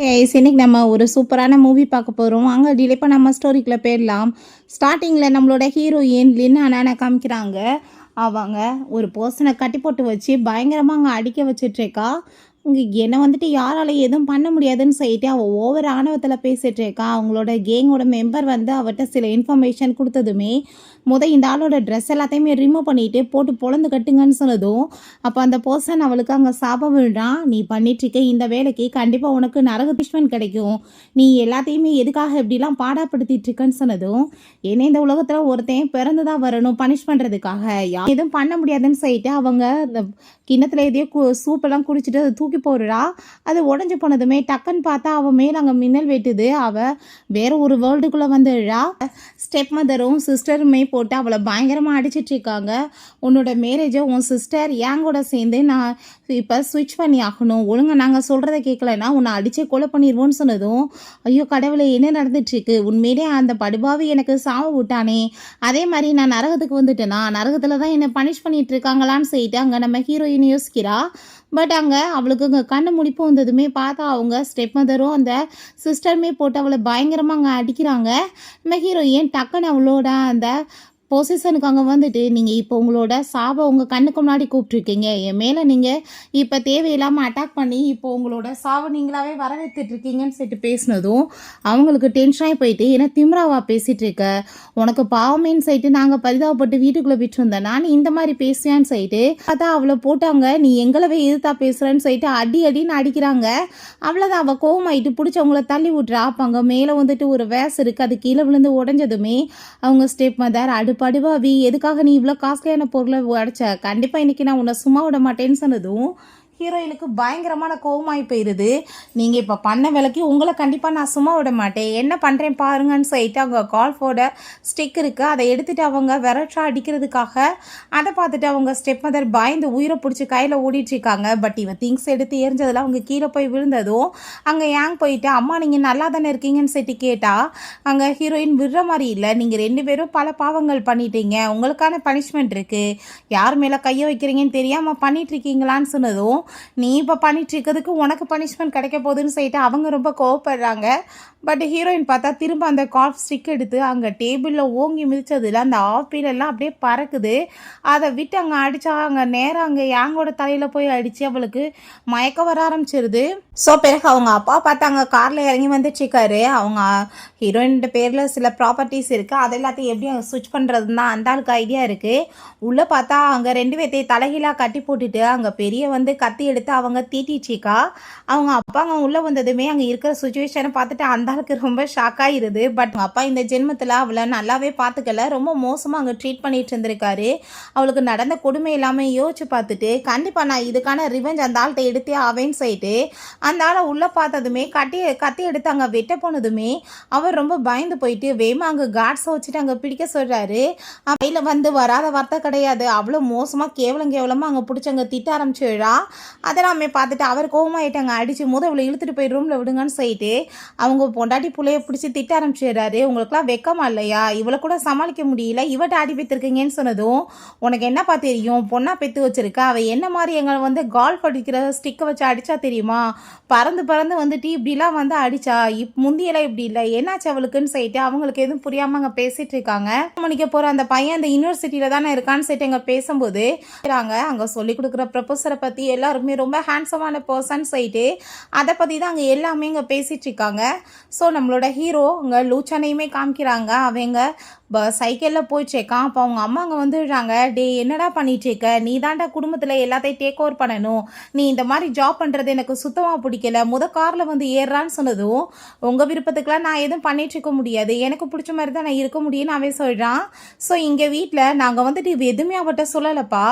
இன்னைக்கு நம்ம ஒரு சூப்பரான மூவி பார்க்க போகிறோம். அங்கே டிலே பண்ண நம்ம ஸ்டோரிக்குள்ளே போயிடலாம். ஸ்டார்டிங்கில் நம்மளோட ஹீரோயின் லின்னா அண்ணனை காமிக்கிறாங்க. அவங்க ஒரு பர்சனை கட்டி போட்டு வச்சு பயங்கரமாக அங்கே அடிக்க வச்சிட்ருக்கா. இங்கே என்னை வந்துட்டு யாரால எதுவும் பண்ண முடியாதுன்னு சொல்லிட்டு அவள் ஓவர் ஆணவத்தில் பேசிகிட்ருக்கா. அவங்களோட கேங்கோட மெம்பர் வந்து அவர்கிட்ட சில இன்ஃபர்மேஷன் கொடுத்ததுமே இந்த ஆளோட ட்ரெஸ் எல்லாத்தையுமே ரிமூவ் பண்ணிவிட்டு போட்டு பொழந்து கட்டுங்கன்னு சொன்னதும் அப்போ அந்த பர்சன் அவளுக்கு அங்கே சாபம் விடுறான். நீ பண்ணிட்டுருக்க இந்த வேலைக்கு கண்டிப்பாக உனக்கு நரக பனிஷ்மெண்ட் கிடைக்கும். நீ எல்லாத்தையுமே எதுக்காக இப்படிலாம் பாடாப்படுத்திட்டு இருக்கன்னு சொன்னதும் ஏன்னா இந்த உலகத்தில் ஒருத்தையும் பிறந்து தான் வரணும் பனிஷ் பண்ணுறதுக்காக, எதுவும் பண்ண முடியாதுன்னு சொல்லிட்டு அவங்க இந்த கிண்ணத்தில் எதையோ சூப்பெல்லாம் குடிச்சிட்டு அதை தூக்கி போடுறா. அது உடஞ்சி போனதுமே டக்குன்னு பார்த்தா அவன் மேலே அங்கே மின்னல் வெட்டுது. அவள் வேற ஒரு வேர்ல்டுக்குள்ளே வந்துடுறா. ஸ்டெப் மதரும் சிஸ்டருமே போட்டு அவளை பயங்கரமாக அடிச்சிட்ருக்காங்க. உன்னோட மேரேஜை உன் சிஸ்டர் ஏங்கூட சேர்ந்து நான் இப்போ ஸ்விட்ச் பண்ணி ஆகணும், ஒழுங்காக நாங்கள் சொல்கிறத கேட்கலன்னா உன்னை அடித்தே கொலை பண்ணிடுவோன்னு சொன்னதும் ஐயோ கடவுளை என்ன நடந்துட்டுருக்கு, உண்மையிலே அந்த படுபாவி எனக்கு சாவு விட்டானே, அதே மாதிரி நான் நரகத்துக்கு வந்துட்டேனா, நரகத்தில் தான் என்னை பனிஷ் பண்ணிட்டு இருக்காங்களான்னு சொல்லிட்டு அங்கே நம்ம ஹீரோயின் யோசிக்கிறா. பட் அங்கே அவளுக்கு அங்கே கண்ணு முடிப்பு வந்ததுமே பார்த்தா அவங்க ஸ்டெப் மதரும் அந்த சிஸ்டருமே போட்டு அவளை பயங்கரமாக அங்கே அடிக்கிறாங்க. நம்ம ஹீரோயின் டக்குன்னு அவளோட அந்த பொசிஷனுக்கு அங்கே வந்துட்டு நீங்கள் இப்போ உங்களோட சாபை உங்கள் கண்ணுக்கு முன்னாடி கூப்பிட்ருக்கீங்க, என் மேலே நீங்கள் இப்போ தேவையில்லாமல் அட்டாக் பண்ணி இப்போ உங்களோட சாவை நீங்களாவே வரவேற்றுட்ருக்கீங்கன்னு சொல்லிட்டு பேசினதும் அவங்களுக்கு டென்ஷனாகி போயிட்டு ஏன்னா திம்ராவா பேசிகிட்டு இருக்க, உனக்கு பாவமேன்னு சொல்லிட்டு நாங்கள் பரிதாபப்பட்டு வீட்டுக்குள்ளே விட்டு வந்தேன், நான் இந்த மாதிரி பேசுவேன்னு சொல்லிட்டு அதான் அவளை போட்டாங்க. நீ எங்களவே எதிர்த்தா பேசுகிறேன்னு சொல்லிட்டு அடின்னு அடிக்கிறாங்க. அவ்வளோதான் அவள் கோவமாயிட்டு பிடிச்சவங்கள தள்ளி விட்றா. அப்போ அங்கே மேலே வந்துட்டு ஒரு வேஸ் இருக்குது, அது கீழே விழுந்து உடஞ்சதுமே அவங்க ஸ்டெப் மதர் படுவாவி எதுக்காக நீ இவ்வளோ காஸ்ட்லியான பொருளை உடைச்ச, கண்டிப்பாக இன்றைக்கி நான் உன்னை சும்மா விட மாட்டேன்னு சொன்னதும் ஹீரோயினுக்கு பயங்கரமான கோவமாகி போயிடுது. நீங்கள் இப்போ பண்ண வேலைக்கு உங்களை கண்டிப்பாக நான் சும்மா விட மாட்டேன், என்ன பண்ணுறேன் பாருங்கன்னு சொல்லிட்டு அவங்க கால்ஃபோட ஸ்டிக் இருக்குது, அதை எடுத்துகிட்டு அவங்க விரட்டா அடிக்கிறதுக்காக அதை பார்த்துட்டு அவங்க ஸ்டெப் மதர் பயந்து உயிரை பிடிச்சி கையில் ஓடிட்டுருக்காங்க. பட் இவன் திங்ஸ் எடுத்து எரிஞ்சதில் அவங்க கீழே போய் விழுந்ததும் அங்கே ஏங் போயிட்டு அம்மா நீங்கள் நல்லா தானே இருக்கீங்கன்னு சொல்லிட்டு கேட்டால் அங்கே ஹீரோயின் விடுற மாதிரி இல்லை, நீங்கள் ரெண்டு பேரும் பல பாவங்கள் பண்ணிட்டீங்க, உங்களுக்கான பனிஷ்மெண்ட் இருக்குது, யார் மேலே கையை வைக்கிறீங்கன்னு தெரியாமல் பண்ணிகிட்ருக்கீங்களான்னு சொன்னதும் நீ இப்போ பண்ணிட்டு இருக்கிறதுக்கு உனக்கு பனிஷ்மெண்ட் கிடைக்க போகுதுன்னு சொல்லிட்டு அவங்க ரொம்ப கோவப்படுறாங்க. பட் ஹீரோயின் பார்த்தா திரும்ப அந்த கால்ஃப் ஸ்டிக் எடுத்து அங்கே டேபிளில் ஓங்கி மிதிச்சதில் அந்த ஆப்பிலெல்லாம் அப்படியே பறக்குது. அதை விட்டு அங்கே அடித்தா அங்கே நேராக அங்கே யாங்கோட தலையில் போய் அடித்து அவளுக்கு மயக்க வர ஆரம்பிச்சிருது. ஸோ பிறகு அவங்க அப்பா பார்த்து அங்கே காரில் இறங்கி வந்துட்டுருக்காரு. அவங்க ஹீரோயின் பேரில் சில ப்ராப்பர்ட்டிஸ் இருக்குது, அது எல்லாத்தையும் எப்படி அங்கே ஸ்விட்ச் பண்ணுறதுன்னு தான் அந்த ஆளுக்கு ஐடியா இருக்குது. உள்ளே பார்த்தா அங்கே ரெண்டு பேர்த்தையும் தலைகீழாக கட்டி போட்டுட்டு அங்கே பெரிய வந்து கத்தி எடுத்து அவங்க தீட்டிச்சிக்கா. அவங்க அப்பா அங்கே உள்ளே வந்ததுமே அங்கே இருக்கிற சுச்சுவேஷனை பார்த்துட்டு அந்த ஆளுக்கு ரொம்ப ஷாக் ஆகிருது. பட் அப்பா இந்த ஜென்மத்தில் அவளை நல்லாவே பார்த்துக்கல, ரொம்ப மோசமாக அங்கே ட்ரீட் பண்ணிட்டு இருந்திருக்காரு. அவளுக்கு நடந்த கொடுமை எல்லாமே யோசிச்சு பார்த்துட்டு கண்டிப்பாக நான் இதுக்கான ரிவெஞ்ச் அந்த ஆள்கிட்ட எடுத்தே ஆவேன்னு சொல்லிட்டு அந்த ஆளை உள்ளே பார்த்ததுமே கத்தி எடுத்து அங்கே வெட்ட போனதுமே அவர் ரொம்ப பயந்து போயிட்டு வேமா அங்கே காட்ஸை வச்சுட்டு அங்கே பிடிக்க சொல்கிறாரு. கையில் வந்து வராத வார்த்தை கிடையாது, அவ்வளோ மோசமாக கேவலமாக அங்கே பிடிச்சி அங்கே திட்ட ஆரம்பிச்சுடா. அதெல்லாமே பார்த்துட்டு அவர் கோவமாயிட்டு அங்கே அடித்து இவளை இழுத்துட்டு போய் ரூமில் விடுங்கன்னு சொல்லிட்டு அவங்க பொண்டாட்டி பிள்ளைய பிடிச்சி திட்ட ஆரம்பிச்சிடுறாரு. உங்களுக்குலாம் வெக்கமா இல்லையா, இவளை கூட சமாளிக்க முடியல, இவட்ட அடி பெற்றிருக்கீங்கன்னு சொன்னதும் உனக்கு என்னப்பா தெரியும், பொண்ணா பெற்று வச்சிருக்க, அவள் என்ன மாதிரி எங்களை வந்து கால்ஃப் அடிக்கிற ஸ்டிக்கை வச்சு அடித்தா தெரியுமா, பறந்து வந்துட்டு இப்படிலாம் வந்து அடித்தா, முந்தியெல்லாம் இப்படி இல்லை, என்னாச்சு அவளுக்குன்னு சொல்லிட்டு அவங்களுக்கு எதுவும் புரியாமல் அங்கே பேசிகிட்டு இருக்காங்க. மணிக்க போகிற அந்த பையன் அந்த யூனிவர்சிட்டியில் தானே இருக்கான்னு சொல்லிட்டு அங்கே பேசும்போது அங்கே சொல்லிக் கொடுக்குற ப்ரொஃபஸரை பற்றி எல்லாருமே ரொம்ப ஹேண்ட்ஸமான பர்சன் சொல்லிட்டு அதை பற்றி தான் அங்கே எல்லாமே இங்கே பேசிகிட்டு இருக்காங்க. ஸோ நம்மளோட ஹீரோ இங்கே லூச்சானையுமே காமிக்கிறாங்க. அவங்க சைக்கிளில் போயிட்டுருக்கான். அப்போ அவங்க அம்மா அங்கே வந்துடுறாங்க. டே என்னடா பண்ணிட்டுருக்க, நீ தாண்டா குடும்பத்தில் எல்லாத்தையும் டேக் ஓவர் பண்ணணும், நீ இந்த மாதிரி ஜாப் பண்ணுறது எனக்கு சுத்தமாக பிடிக்கல, காரில் வந்து ஏறான்னு சொன்னதும் உங்கள் விருப்பத்துக்குலாம் நான் எதுவும் பண்ணிகிட்ருக்க முடியாது, எனக்கு பிடிச்ச மாதிரி தான் நான் இருக்க முடியும்னு அவன் சொல்கிறான். ஸோ இங்கே வீட்டில் நாங்கள் வந்துட்டு எதுவுமே அவட்ட சொல்லலைப்பா,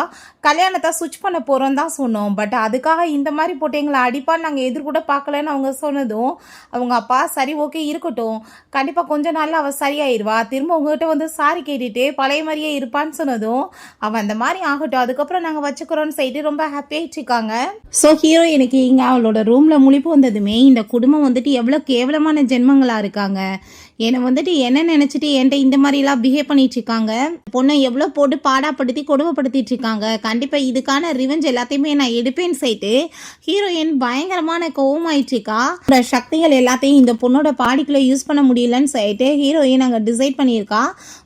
கல்யாணத்தை சுவிட்ச் பண்ண போகிறோம் தான் சொன்னோம், பட் அதுக்காக இந்த மாதிரி போட்டு எங்களை அடிப்பான்னு நாங்கள் எதிர்கூட பார்க்கலன்னு அவங்க சொன்னதும் அவங்க அப்பா சரி ஓகே இருக்கட்டும், கண்டிப்பாக கொஞ்ச நாளில் அவள் சரியாயிருவா, திரும்ப உங்கள்கிட்ட வந்து சாரி கேட்டுட்டு பழைய மாதிரியே இருப்பான்னு சொன்னதும் அவன் அந்த மாதிரி ஆகட்டும், அதுக்கப்புறம் நாங்கள் வச்சுக்கிறோன்னு சொல்லிட்டு ரொம்ப ஹாப்பியாகிட்டு இருக்காங்க. ஸோ ஹீரோ எனக்கு இங்கே அவளோட ரூமில் முழிப்பு வந்ததுமே இந்த குடும்பம் வந்துட்டு எவ்வளோ கேவலமான ஜென்மங்களாக இருக்காங்க, என்னை வந்துட்டு என்ன நினச்சிட்டு என்கிட்ட இந்த மாதிரிலாம் பிஹேவ் பண்ணிட்டு இருக்காங்க, பொண்ணை எவ்வளோ போட்டு பாடாப்படுத்தி கொடுமைப்படுத்திட்டு இருக்காங்க, கண்டிப்பாக இதுக்கான ரிவெஞ்ச் எல்லாத்தையுமே நான் எடுப்பேன்னு சொல்லிட்டு ஹீரோயின் பயங்கரமான கோவமாயிட்டு இருக்கா. சக்திகள் எல்லாத்தையும் இந்த பொண்ணோட பாடிக்குள்ளே யூஸ் பண்ண முடியலன்னு சொல்லிட்டு ஹீரோயின் அங்கே டிசைட் பண்ணியிருக்கா.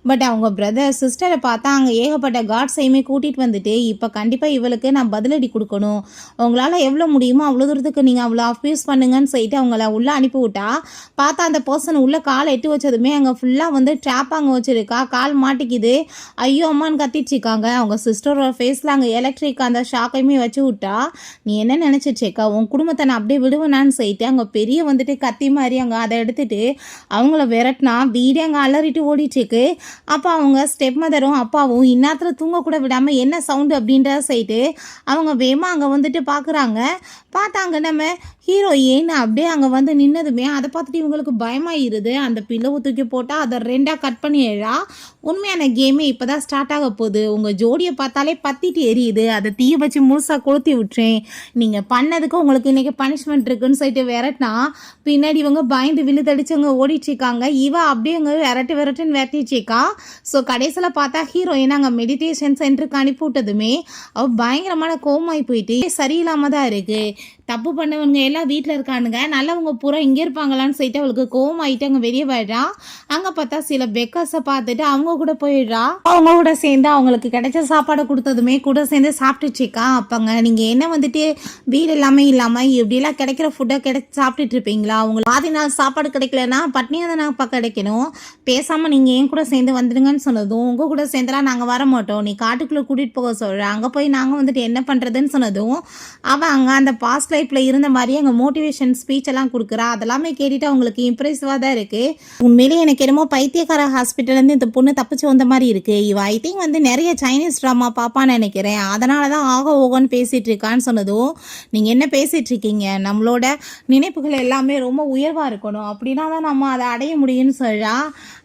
பட் அவங்க பிரதர் சிஸ்டரை பார்த்தா அங்கே ஏகப்பட்ட காட்ஸையுமே கூட்டிகிட்டு வந்துட்டு இப்போ கண்டிப்பாக இவளுக்கு நான் பதிலடி கொடுக்கணும், உங்களால் எவ்வளோ முடியுமோ அவ்வளோ தூரத்துக்கு நீங்கள் அவ்வளோ அப்யூஸ் பண்ணுங்கன்னு சொல்லிட்டு அவங்கள உள்ளே அனுப்பி விட்டா. பார்த்தா அந்த பர்சன் உள்ளே கால் எட்டு வச்சதுமே அங்கே ஃபுல்லாக வந்து ட்ராப் அங்கே வச்சுருக்கா. கால் மாட்டிக்குது, ஐயோ அம்மான்னு கத்திச்சிருக்காங்க. அவங்க சிஸ்டரோட ஃபேஸில் அங்கே எலக்ட்ரிக் அந்த ஷாக்கையுமே வச்சு விட்டா. நீ என்ன நினச்சிட்ருக்கா, உன் குடும்பத்தை நான் அப்படியே விடுவேனான்னு சொல்லிட்டு அங்கே பெரிய வந்துட்டு கத்தி மாதிரி அங்கே அதை எடுத்துட்டு அவங்கள விரட்டினா வீடே அங்கே அலறிட்டு ஓடிட்டுருக்கு. அப்போ அவங்க ஸ்டெப் மதரும் அப்பாவும் இந்நேரத்தில் தூங்கக்கூட விடாமல் என்ன சவுண்டு அப்படின்றத சொல்லிட்டு அவங்க வேகமாக அங்கே வந்துட்டு பார்க்குறாங்க. பார்த்தாங்க நம்ம ஹீரோயின் அப்படியே அங்கே வந்து நின்னதுமே அதை பார்த்துட்டு இவங்களுக்கு பயமாயிருது. அந்த பில்லவை தூக்கி போட்டால் அதை ரெண்டாக கட் பண்ணிடுறா. உண்மையான கேமே இப்போ தான் ஸ்டார்ட் ஆக போகுது, உங்கள் ஜோடியை பார்த்தாலே பத்திட்டு எரியுது, அதை தீய வச்சு முழுசாக கொளுத்தி விட்டுறேன், நீங்கள் பண்ணதுக்கு உங்களுக்கு இன்றைக்கி பனிஷ்மெண்ட் இருக்குன்னு சொல்லிட்டு விரட்டினா பின்னாடி இவங்க பயந்து விழுதடிச்சவங்க ஓடிட்டுருக்காங்க. இவ அப்படியே அங்கே விரட்டுன்னு விரட்டிச்சிருக்கா. ஸோ கடைசியில் பார்த்தா ஹீரோயின் அங்கே மெடிடேஷன் சென்டருக்கு அனுப்பி விட்டதுமே அவள் பயங்கரமான கோவமாகி போயிட்டு சரியில்லாமல் தான் இருக்குது, தப்பு பண்ணவங்க எல்லாம் வீட்டில் இருக்கானுங்க, நல்லவங்க பூரா இங்கே இருப்பாங்களான்னு சொல்லிட்டு அவளுக்கு கோவம் ஆகிட்டு அங்கே வெளியே போயிடுறா. அங்கே பார்த்தா சில பெக்கர்ஸை பார்த்துட்டு அவங்க கூட போயிடுறா. அவங்க கூட சேர்ந்து அவங்களுக்கு கிடைச்ச சாப்பாடை கொடுத்ததுமே கூட சேர்ந்து சாப்பிட்டுச்சிக்கா. அப்போங்க நீங்கள் என்ன வந்துட்டு வீடு எல்லாமே இல்லாமல் எப்படிலாம் கிடைக்கிற ஃபுட்டை சாப்பிட்டுட்டு இருப்பீங்களா, உங்களுக்கு பாதி நாள் சாப்பாடு கிடைக்கலன்னா பட்னியாக தான் நாங்கள் கிடைக்கணும், பேசாமல் நீங்கள் என் கூட சேர்ந்து வந்துடுங்கன்னு சொன்னதும் உங்கள் கூட சேர்ந்துலாம் நாங்கள் வர மாட்டோம், நீ காட்டுக்குள்ளே கூட்டிகிட்டு போக சொல்கிறேன், அங்கே போய் நாங்கள் வந்துட்டு என்ன பண்ணுறதுன்னு சொன்னதும் அவன் அங்கே அந்த பாஸ்ட் லைஃப்பில் இருந்த மாதிரி அங்கே மோட்டிவேஷன் ஸ்பீச் எல்லாம் கொடுக்குறா. அதெல்லாமே கேட்டுட்டு அவங்களுக்கு இம்ப்ரெசிவாக தான் இருக்குது. உண்மையிலே எனக்கு என்னமோ பைத்தியக்கார ஹாஸ்பிட்டல்லேருந்து இந்த பொண்ணு தப்பிச்சு வந்த மாதிரி இருக்குது. இவ ஐ திங்க் வந்து நிறைய சைனீஸ் ட்ராமா பாப்பான்னு நினைக்கிறேன், அதனால தான் ஆக ஓகன்னு பேசிகிட்டு இருக்கான்னு சொன்னதும் நீங்கள் என்ன பேசிகிட்டு இருக்கீங்க, நம்மளோட நினைப்புகள் எல்லாமே ரொம்ப உயர்வாக இருக்கணும், அப்படின்னா தான் நம்ம அதை அடைய முடியும்னு சொல்கிறா.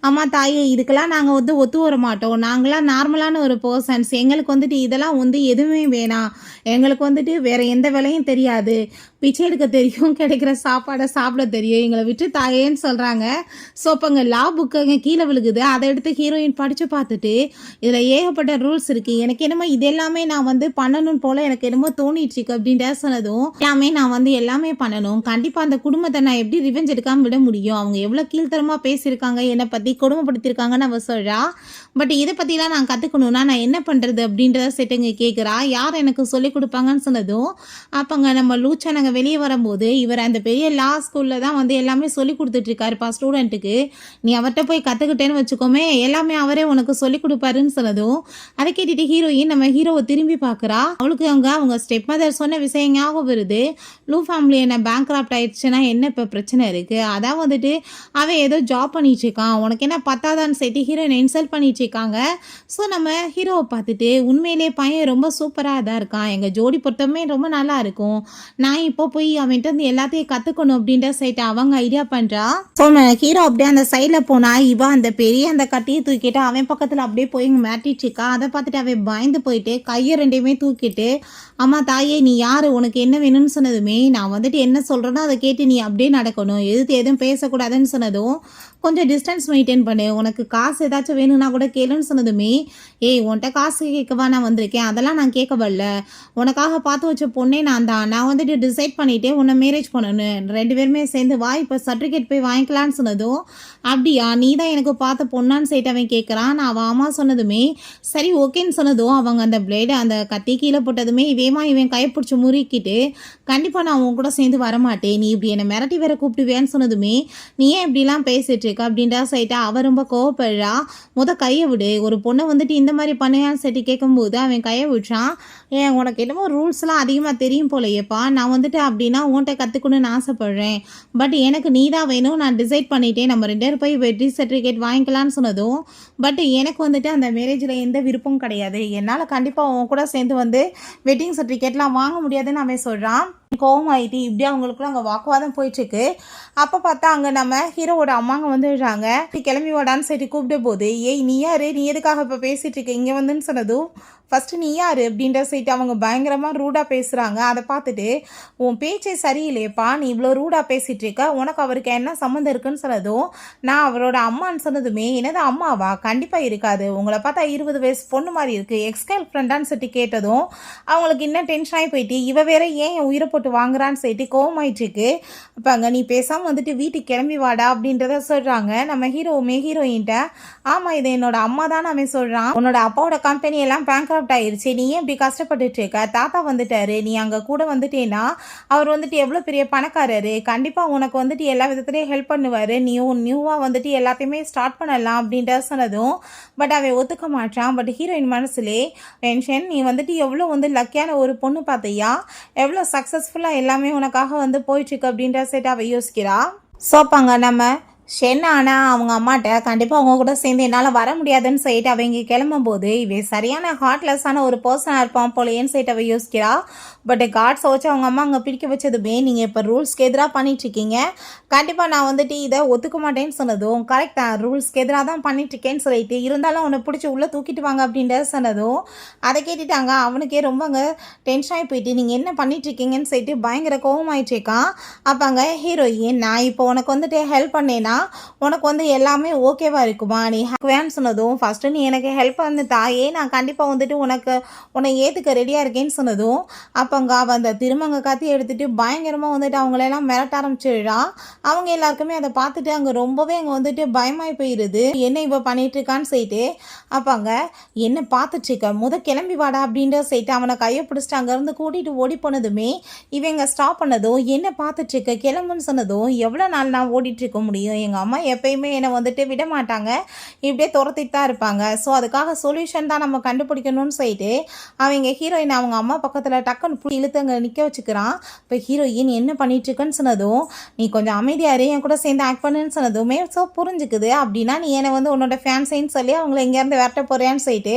அம்மா தாயே, இதுக்கெல்லாம் நாங்கள் வந்து ஒத்து வர மாட்டோம், நாங்களாம் நார்மலான ஒரு பர்சன்ஸ், எங்களுக்கு வந்துட்டு இதெல்லாம் வந்து எதுவுமே வேணாம், எங்களுக்கு வந்துட்டு வேறு எந்த வேலையும் தெரியாது, பிச்சை எடுக்க தெரியும், கிடைக்கிற சாப்பாடை சாப்பிட தெரியும், எங்களை விட்டு தாயேன்னு சொல்கிறாங்க. ஸோ அப்போ அங்கே லா புக்கு அங்கே கீழே விழுகுது. அதை எடுத்து ஹீரோயின் படித்து பார்த்துட்டு இதில் ஏகப்பட்ட ரூல்ஸ் இருக்குது, எனக்கு என்னமோ இது எல்லாமே நான் வந்து பண்ணணும் போல் எனக்கு என்னமோ தோணிட்டுருக்கு அப்படின்ற சொன்னதும் எல்லாமே நான் வந்து எல்லாமே பண்ணணும், கண்டிப்பாக அந்த குடும்பத்தை நான் எப்படி ரிவெஞ்ச் எடுக்காமல் விட முடியும், அவங்க எவ்வளோ கீழ்த்தரமாக பேசியிருக்காங்க, என்னை பற்றி கொடுமைப்படுத்தியிருக்காங்கன்னு அவள் சொல்கிறா. பட் இதை பற்றிலாம் நான் கற்றுக்கணுன்னா நான் என்ன பண்ணுறது அப்படின்றத செட்டுங்க கேட்குறா. யார் எனக்கு சொல்லிக் கொடுப்பாங்கன்னு சொன்னதும் அப்போங்க நம்ம லூச்சா நாங்கள் வெளியே வரும்போது இவர் அந்த பெரிய லா ஸ்கூலில் தான் வந்து எல்லாமே சொல்லி கொடுத்துட்ருக்காருப்பா ஸ்டூடெண்ட்டுக்கு, நீ அவர்கிட்ட போய் கற்றுக்கிட்டேன்னு வச்சுக்கோமே எல்லாமே அவரே உனக்கு சொல்லி கொடுப்பாருன்னு சொன்னதும் அதை கேட்டுட்டு ஹீரோயின் நம்ம ஹீரோவை திரும்பி பார்க்குறா. அவளுக்கு அவங்க ஸ்டெப் மதர் சொன்ன விஷயம் ஞாபகம் வருது. லூ ஃபேமிலி என்ன பேங்க் கிராப்ட் ஆயிடுச்சுன்னா என்ன இப்போ பிரச்சனை இருக்குது, அதான் வந்துட்டு அவன் ஏதோ ஜாப் பண்ணிட்டு இருக்கான், உனக்கு என்ன பத்தாதான்னு சேர்த்து ஹீரோயின் இன்சல்ட் பண்ணிட்டு இருக்காங்க. ஸோ நம்ம ஹீரோவை பார்த்துட்டு உண்மையிலே பையன் ரொம்ப சூப்பராக தான் இருக்கான், எங்கள் ஜோடி பொருத்தமே ரொம்ப நல்லா இருக்கும், நான் இப்போ போய் அவன்கிட்ட வந்து எல்லாத்தையும் கற்றுக்கணும் அப்படின்ற சைட்டை அவங்க ஐடியா பண்ணுறா. ஸோ ஹீரோ அப்படியே அந்த சைடில் போனால் இவன் அந்த பெரிய அந்த கட்டியை தூக்கிட்டு அவன் பக்கத்தில் அப்படியே போய் இங்கே மாட்டிச்சிருக்கா. அதை பார்த்துட்டு அவன் பயந்து போயிட்டு கையை ரெண்டையுமே தூக்கிட்டு அம்மா தாயே நீ யார், உனக்கு என்ன வேணும்னு சொன்னதுமே நான் வந்துட்டு என்ன சொல்கிறேனோ அதை கேட்டு நீ அப்படியே நடக்கணும், எதுவும் பேசக்கூடாதுன்னு சொன்னதும் கொஞ்சம் டிஸ்டன்ஸ் மெயின்டைன் பண்ணு, உனக்கு காசு ஏதாச்சும் வேணும்னா கூட கேளுன்னு சொன்னதுமே ஏய் உன்கிட்ட காசு கேட்கவா நான் வந்திருக்கேன், அதெல்லாம் நான் கேட்க வரல, உனக்காக பார்த்து வச்ச பொண்ணே நான் தான், நான் வந்துட்டு டிசைட் பண்ணிவிட்டு உன்னை மேரேஜ் பண்ணணும், ரெண்டு பேருமே சேர்ந்து வா இப்போ சர்டிஃபிகேட் போய் வாங்கிக்கலான்னு சொன்னதும் அப்படியா நீ தான் எனக்கு பார்த்த பொண்ணான்னு சொல்லிட்டு அவன் கேட்குறான். நான் அவன் அம்மா சொன்னதுமே சரி ஓகேன்னு சொன்னதும் அவங்க அந்த பிளேடு அந்த கத்தி கீழே போட்டதுமே இவன் கையை பிடிச்சி முறுக்கிட்டு கண்டிப்பாக நான் உன் கூட சேர்ந்து வரமாட்டேன், நீ இப்படி என்னை மிரட்டி வேற கூப்பிடுவேன்னு சொன்னதுமே நீ ஏன் இப்படிலாம் பேசிட்டு இருக்க அப்படின்றா சொல்லிட்டு அவ ரொம்ப கோவப்படுறா. கையை விடு, ஒரு பொண்ணை வந்துட்டு இந்த மாதிரி பண்ணுவான்னு சொல்லிட்டு கேட்கும்போது அவன் கையை விட்டுறான். ஏன் உனக்கு என்னமோ ரூல்ஸ்லாம் அதிகமாக தெரியும் போலையேப்பா, நான் வந்துட்டு அப்படின்னா உன்கிட்ட கற்றுக்கணும்னு ஆசைப்பட்றேன், பட் எனக்கு நீ தான் வேணும், நான் டிசைட் பண்ணிட்டேன், நம்ம 2 பேரும் போய் வெட்டி சர்டிஃபிகேட் வாங்கிக்கலான்னு சொன்னதும் பட் எனக்கு வந்துட்டு அந்த மேரேஜில் எந்த விருப்பமும் கிடையாது, என்னால் கண்டிப்பாக உன் கூட சேர்ந்து வந்து வெட்டிங் சர்டிஃபிகேட்லாம் வாங்க முடியாதுன்னு அவன் சொல்கிறான். கோவம் ஆகிட்டு இப்படியே அவங்களுக்குள்ள அங்கே வாக்குவாதம் போயிட்டுருக்கு. அப்போ பார்த்தா அங்கே நம்ம ஹீரோவோட அம்மாங்க வந்துடுறாங்க. கிளம்பி வாடான்னு சரி கூப்பிட்ட போது ஏய் நீ யாரு, நீ எதுக்காக இப்போ பேசிகிட்டு இருக்க இங்கே வந்துன்னு சொன்னதும் ஃபஸ்ட்டு நீ யார் அப்படின்ற சைட்டு அவங்க பயங்கரமாக ரூடாக பேசுகிறாங்க. அதை பார்த்துட்டு உன் பேச்சே சரியில்லையப்பா, நீ இவ்வளோ ரூடாக பேசிகிட்டு இருக்க, உனக்கு அவருக்கு என்ன சம்மந்தம் இருக்குன்னு சொன்னதும் நான் அவரோட அம்மான்னு சொன்னதுமே என்னது அம்மாவா, கண்டிப்பாக இருக்காது, உங்களை பார்த்தா 20 வயசு பொண்ணு மாதிரி இருக்குது, எக்ஸ்கைல் ஃப்ரெண்டான்னு சொல்லிட்டு கேட்டதும் அவங்களுக்கு இன்னும் டென்ஷன் ஆகி போயிட்டு இவ வேற ஏன் என் உயிரை போட்டு வாங்குறான்னு சொல்லிட்டு கோவமாயிட்டுருக்கு. அப்போ அங்கே நீ பேசாமல் வந்துட்டு வீட்டுக்கு கிளம்பி வாடா அப்படின்றத சொல்கிறாங்க நம்ம ஹீரோயின்ட்ட. ஆமாம் இது என்னோட அம்மா தான் அவன் சொல்கிறான், உன்னோட அப்பாவோட கம்பெனி எல்லாம் பேங்க்ரப்ட் ஆயிடுச்சு, நீ ஏன் இப்படி கஷ்டப்பட்டுட்டு இருக்க, தாத்தா வந்துட்டாரு, நீ அங்கே கூட வந்துட்டேன்னா அவர் வந்துட்டு எவ்வளோ பெரிய பணக்காரரு, கண்டிப்பாக உனக்கு வந்துட்டு எல்லா விதத்துலேயும் ஹெல்ப் பண்ணுவார், நியூவாக வந்துட்டு எல்லாத்தையுமே ஸ்டார்ட் பண்ணலாம் அப்படின்ற சொன்னதும் பட் அவன் ஒத்துக்க மாட்டான். பட் ஹீரோயின் மனசுலே டென்ஷன், நீ வந்துட்டு எவ்வளோ வந்து லக்கியான ஒரு பொண்ணு பார்த்தியா, எவ்வளோ சக்ஸஸ்ஃபுல்லாக எல்லாமே உனக்காக வந்து போயிட்டுருக்கு அப்படின்ற சைட்டு அவள் யோசிக்கிறா. சோப்பாங்க நம்ம ஷென்னானா அவங்க அம்மாட்ட கண்டிப்பாக அவங்க கூட சேர்ந்து என்னால் வர முடியாதுன்னு சொல்லிட்டு அவங்க கிளம்பும்போது இவன் சரியான ஹார்ட்லெஸ்ஸான ஒரு பர்சனாக இருப்பான் போலேன்னு சொல்லிட்டு அவள் யோசிக்கிறா. பட் கார்ட்ஸை வச்சு அவங்க அம்மா அங்கே பிடிக்க வச்சதுமே நீங்கள் இப்போ ரூல்ஸ்க்கு எதிராக பண்ணிகிட்ருக்கீங்க, கண்டிப்பாக நான் வந்துட்டு இதை ஒத்துக்க மாட்டேன்னு சொன்னதும் கரெக்ட் தான், ரூல்ஸ்க்கு எதிராக தான் பண்ணிட்டுருக்கேன்னு சொல்லிட்டு இருந்தாலும் அவனை பிடிச்சி உள்ளே தூக்கிட்டு வாங்க அப்படின்றத சொன்னதும் அதை கேட்டுட்டாங்க. அவனுக்கே ரொம்ப அங்கே டென்ஷன் ஆகி போயிட்டு நீங்கள் என்ன பண்ணிட்டுருக்கீங்கன்னு சொல்லிட்டு பயங்கர கோவமாயிட்டுருக்கான். அப்போ அங்கே ஹீரோயின், நான் இப்போ உனக்கு வந்துட்டு ஹெல்ப் பண்ணேன்னா உனக்கு வந்து எல்லாமே ஓகேவா இருக்குமா, நீ வேன்னு சொன்னதும் ஃபஸ்ட்டு நீ எனக்கு ஹெல்ப் பண்ணு தாயே, நான் கண்டிப்பாக வந்துட்டு உன்னை ஏற்றுக்க ரெடியாக இருக்கேன்னு சொன்னதும் அப்போ அங்கே அவள் அந்த திருமங்க கத்தி எடுத்துகிட்டு பயங்கரமாக வந்துட்டு அவங்களெல்லாம் மிரட்ட ஆரம்பிச்சிடுறா. அவங்க எல்லாருக்குமே அதை பார்த்துட்டு அங்கே ரொம்பவே அங்கே வந்துட்டு பயமாகி போயிடுது, என்ன இவ பண்ணிட்டு இருக்கான்னு சொல்லிட்டு. அப்போ அங்கே என்ன பார்த்துட்ருக்க, கிளம்பி வாடா அப்படின்ற சொல்லிட்டு அவனை கையை பிடிச்சிட்டு அங்கேருந்து கூட்டிகிட்டு ஓடி போனதுமே இவங்க ஸ்டாப் பண்ணதும் என்ன பார்த்துட்ருக்க கிளம்புன்னு சொன்னதும் எவ்வளோ நாள் நான் ஓடிட்டு இருக்க முடியும், எங்கள் அம்மா எப்பயுமே என்னை வந்துட்டு விட மாட்டாங்க, இப்படியே துரத்திட்டு தான் இருப்பாங்க, ஸோ அதுக்காக சொல்யூஷன் தான் நம்ம கண்டுபிடிக்கணும்னு சொல்லிட்டு அவங்க ஹீரோயின் அவங்க அம்மா பக்கத்தில் டக்குன்னு இழுத்து அங்கே நிற்க வச்சுக்கிறான். இப்போ ஹீரோயின் என்ன பண்ணிட்டுருக்குன்னு சொன்னதும் நீ கொஞ்சம் அமைதியாரு, என் கூட சேர்ந்து ஆக்ட் பண்ணுன்னு சொன்னதுமே ஸோ புரிஞ்சுக்குது, அப்படின்னா நீ என்னை வந்து உன்னோட ஃபேன்ஸைன்னு சொல்லி அவங்கள எங்கேருந்து விரட்ட போறியான்னு சொல்லிட்டு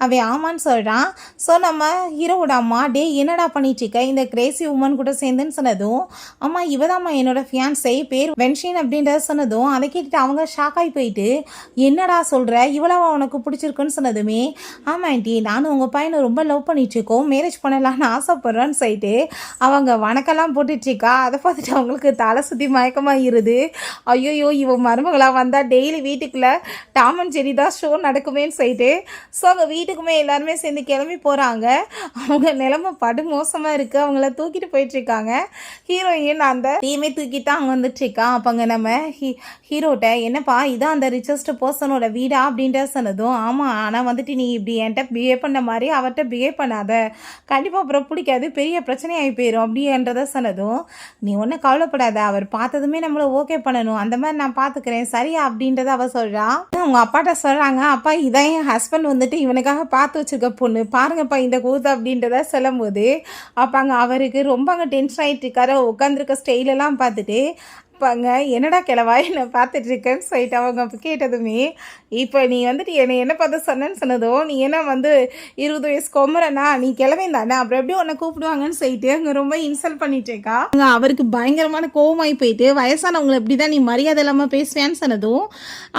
அவன் ஆமான்னு சொல்கிறான். ஸோ நம்ம ஹீரோவோட அம்மா டே என்னடா பண்ணிட்டுருக்க இந்த கிரேசி உமன் கூட சேர்ந்துன்னு சொன்னதும் அம்மா இவதாம்மா என்னோட ஃபியான்ஸை பேர் வென்ஷின் அப்படின்றத சொன்னதும் அதை கேட்டுட்டு அவங்க ஷாக் ஆகி போயிட்டு என்னடா சொல்கிற, இவ்வளவா உனக்கு பிடிச்சிருக்குன்னு சொன்னதுமே ஆமாம் ஆண்டி நானும் உங்கள் பையனை ரொம்ப லவ் பண்ணிட்டுருக்கோம், மேரேஜ் பண்ணலான்னு ஆசைப்பட்றேன்னு சொல்லிட்டு அவங்க வணக்கெல்லாம் போட்டுட்ருக்கா. அதை பார்த்துட்டு அவங்களுக்கு தலை சுற்றி மயக்கமாக இருது. ஐயோயோ இவன் மருமகளாக வந்தால் டெய்லி வீட்டுக்குள்ளே டாம் அண்ட் ஜெர்ரி தான் ஷோ நடக்குமேன்னு சொல்லிட்டு ஸோ அவங்க வீட்டுக்குமே எல்லாருமே சேர்ந்து கிளம்பி போகிறாங்க. அவங்க நிலைமை படு மோசமாக இருக்குது, அவங்கள தூக்கிட்டு போயிட்டுருக்காங்க. ஹீரோயின் அந்த டீமே தூக்கிட்டு அவங்க வந்துட்டுருக்கான். அப்போ அங்கே நம்ம ஹீரோட்ட என்னப்பா இதான் அந்த ரிச்சஸ்ட் பர்சனோட வீடா அப்படின்ற சொன்னதும் ஆமாம், ஆனால் வந்துட்டு நீ இப்படி என்கிட்ட பிஹேவ் பண்ண மாதிரி அவர்கிட்ட பிஹேவ் பண்ணாத, கண்டிப்பாக அப்புறம் பிடிக்காது, பெரிய பிரச்சனையாகி போயிடும் அப்படின்றத சொன்னதும் நீ ஒன்றும் கவலைப்படாத, அவர் பார்த்ததுமே நம்மளை ஓகே பண்ணணும், அந்த மாதிரி நான் பார்த்துக்கிறேன் சரியா அப்படின்றத அவள் சொல்கிறா. அவங்க அப்பாட்ட சொல்கிறாங்க அப்பா இதான் என் ஹஸ்பண்ட் வந்துட்டு இவனுக்காக பார்த்து வச்சுருக்க பொண்ணு பாருங்கப்பா இந்த கூத்து அப்படின்றத சொல்லும் போது அப்போ அங்கே அவருக்கு ரொம்ப அங்கே டென்ஷன் ஆகிட்டு இருக்காரு. உட்காந்துருக்க ஸ்டைலெல்லாம் பார்த்துட்டு பாங்க என்னடா கிளவா என்னை பார்த்துட்ருக்கேன்னு சொல்லிட்டு அவங்க கேட்டதுமே இப்போ நீ வந்துட்டு என்ன பார்த்து சொன்னேன்னு சொன்னதோ நீ என்ன வந்து 20 வயசு கொம்புறனா நீ கிளவேன் தானே அப்புறம் எப்படி உன்னை கூப்பிடுவாங்கன்னு சொல்லிட்டு அங்கே ரொம்ப இன்சல்ட் பண்ணிட்டேக்கா. அங்கே அவருக்கு பயங்கரமான கோவமாகி போயிட்டு வயசானவங்களை எப்படி தான் நீ மரியாதை இல்லாமல் பேசுவேன்னு சொன்னதும்